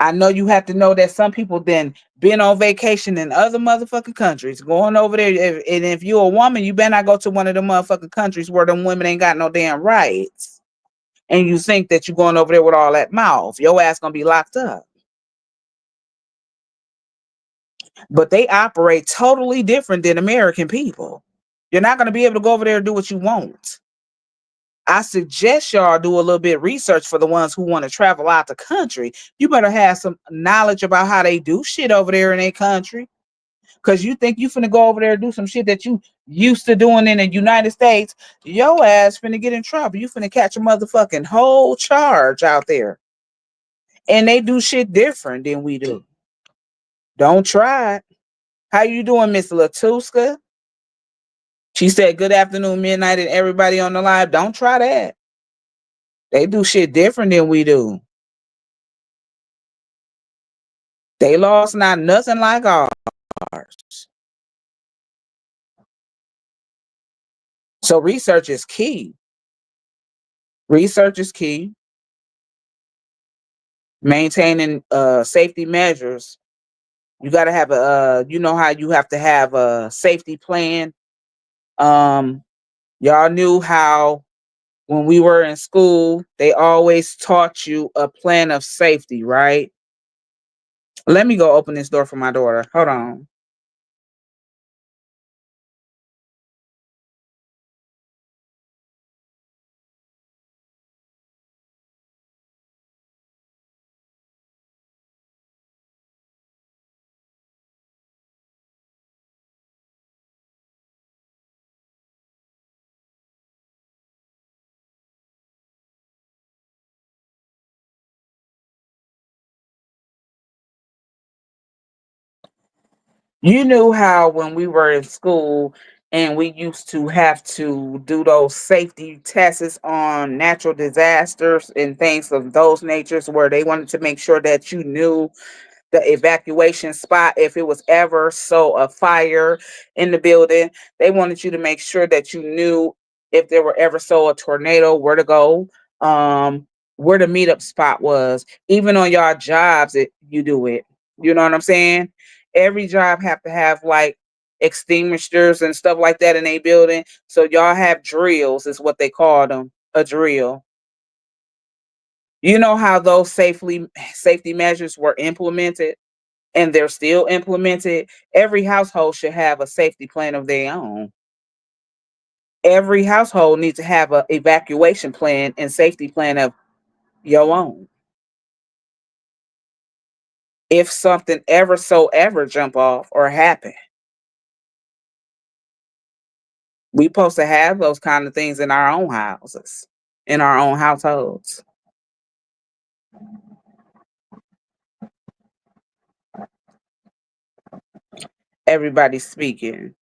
[SPEAKER 1] I know you have to know that some people then been on vacation in other motherfucking countries, going over there. And if you're a woman, you better not go to one of the motherfucking countries where them women ain't got no damn rights. And you think that you're going over there with all that mouth. Your ass gonna be locked up. But they operate totally different than American people. You're not gonna be able to go over there and do what you want. I suggest y'all do a little bit of research for the ones who want to travel out the country. You better have some knowledge about how they do shit over there in their country. Cause you think you finna go over there and do some shit that you used to doing in the United States, your ass finna get in trouble. You finna catch a motherfucking whole charge out there. And they do shit different than we do. Don't try it. How you doing, Miss Latuska? She said, good afternoon, midnight, and everybody on the live. Don't try that. They do shit different than we do. They laws not nothing like ours. So research is key. Research is key. Maintaining safety measures. You got to have a you know how you have to have a safety plan. Y'all knew how when we were in school, they always taught you a plan of safety, right? Let me go open this door for my daughter. Hold on. You knew how when we were in school and we used to have to do those safety tests on natural disasters and things of those natures where they wanted to make sure that you knew the evacuation spot if it was ever so a fire in the building. They wanted you to make sure that you knew if there were ever so a tornado where to go, where the meetup spot was. Even on y'all jobs, you do it. You know what I'm saying? Every job have to have like extinguishers and stuff like that in a building. So y'all have drills, is what they call them, a drill. You know how those safety measures were implemented and they're still implemented. Every household should have a safety plan of their own. Every household needs to have an evacuation plan and safety plan of your own. If something ever so ever jump off or happen, we supposed to have those kind of things in our own houses, in our own households. Everybody's speaking.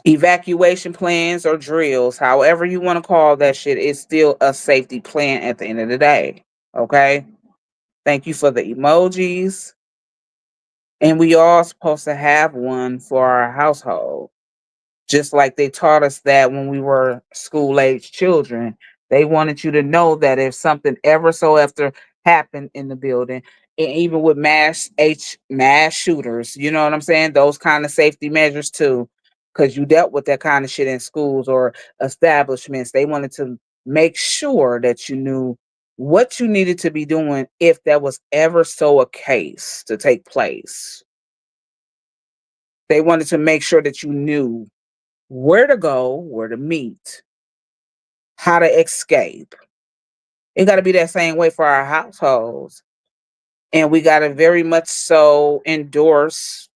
[SPEAKER 1] Evacuation plans or drills, however you want to call that shit, is still a safety plan at the end of the day. Okay? Thank you for the emojis. And we all supposed to have one for our household. Just like they taught us that when we were school age children. They wanted you to know that if something ever so after happened in the building, and even with mass shooters, you know what I'm saying? Those kind of safety measures too. Because you dealt with that kind of shit in schools or establishments. They wanted to make sure that you knew what you needed to be doing if that was ever so a case to take place. They wanted to make sure that you knew where to go, where to meet, how to escape. It got to be that same way for our households. And we got to very much so endorse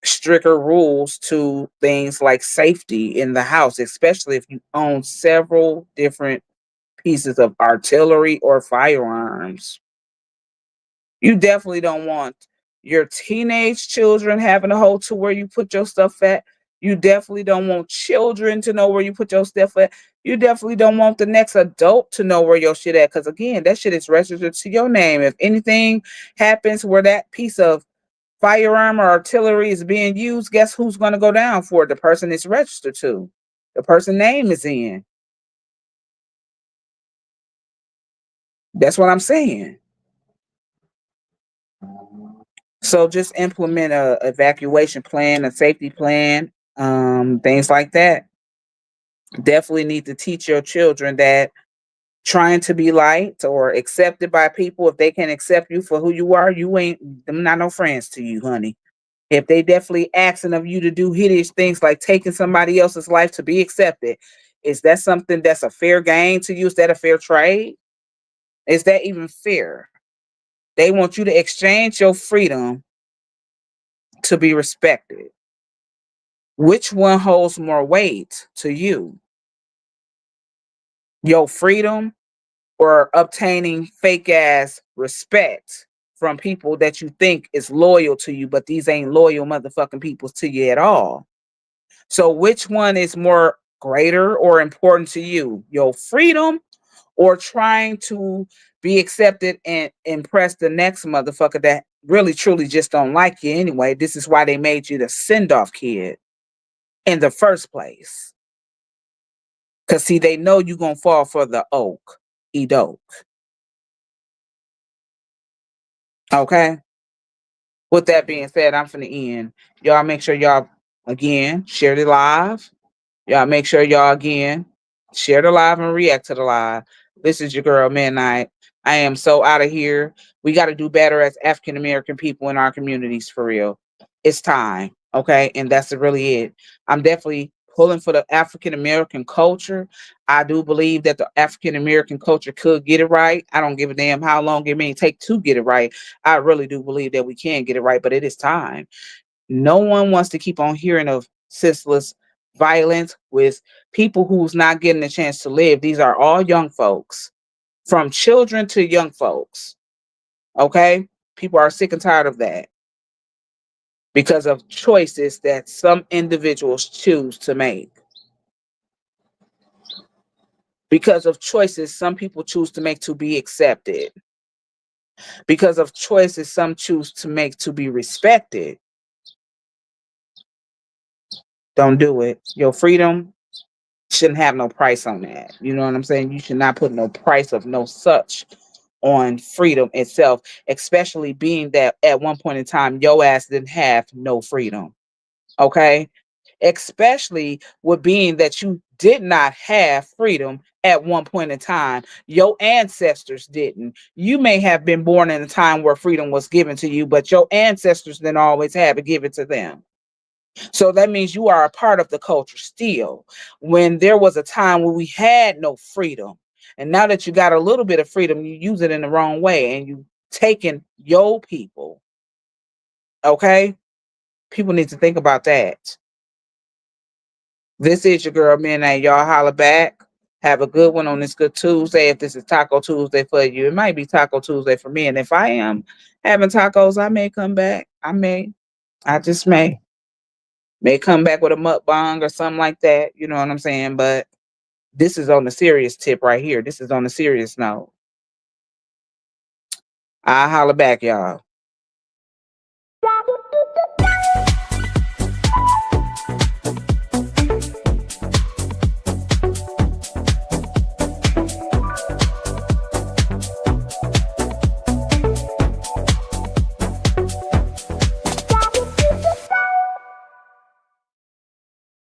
[SPEAKER 1] stricter rules to things like safety in the house, especially if you own several different pieces of artillery or firearms. You definitely don't want your teenage children having a hold to where you put your stuff at. You definitely don't want children to know where you put your stuff at. You definitely don't want the next adult to know where your shit at. Because again, that shit is registered to your name. If anything happens where that piece of firearm or artillery is being used, guess who's going to go down for it? The person it's registered to. The person name is in. That's what I'm saying. So just implement a evacuation plan, a safety plan, things like that. Definitely need to teach your children that trying to be liked or accepted by people, if they can accept you for who you are, you ain't them not no friends to you, honey. If they definitely asking of you to do hideous things like taking somebody else's life to be accepted, is that something that's a fair game to you? Is that a fair trade? Is that even fair? They want you to exchange your freedom to be respected. Which one holds more weight to you? Your freedom or obtaining fake ass respect from people that you think is loyal to you, but these ain't loyal motherfucking people to you at all. So which one is more greater or important to you? Your freedom or trying to be accepted and impress the next motherfucker that really truly just don't like you anyway. This is why they made you the send-off kid in the first place. Because, see, they know you're going to fall for the oak. Edoke. Okay? With that being said, I'm finna end. Y'all make sure y'all, again, share the live. Y'all make sure y'all, again, share the live and react to the live. This is your girl, Midnight. I am so out of here. We got to do better as African-American people in our communities, for real. It's time, okay? And that's really it. I'm definitely pulling for the African-American culture. I do believe that the African-American culture could get it right. I don't give a damn how long it may take to get it right. I really do believe that we can get it right, but it is time. No one wants to keep on hearing of senseless violence with people who's not getting a chance to live. These are all young folks, from children to young folks. Okay? People are sick and tired of that because of choices that some individuals choose to make. Because of choices some people choose to make to be accepted. Because of choices some choose to make to be respected. Don't do it. Your freedom shouldn't have no price on that. You know what I'm saying? You should not put no price of no such on freedom itself, especially being that at one point in time, your ass didn't have no freedom. Okay? Especially with being that you did not have freedom at one point in time. Your ancestors didn't. You may have been born in a time where freedom was given to you, but your ancestors didn't always have it given to them. So that means you are a part of the culture still. When there was a time when we had no freedom, and now that you got a little bit of freedom, you use it in the wrong way and you taking your people. Okay? People need to think about that. This is your girl, Midnight. Y'all holler back. Have a good one on this good Tuesday. If this is Taco Tuesday for you, it might be Taco Tuesday for me. And if I am having tacos, I may come back. I just may come back with a mukbang or something like that. You know what I'm saying? But this is on the serious tip right here. This is on the serious note. I'll holler back, y'all.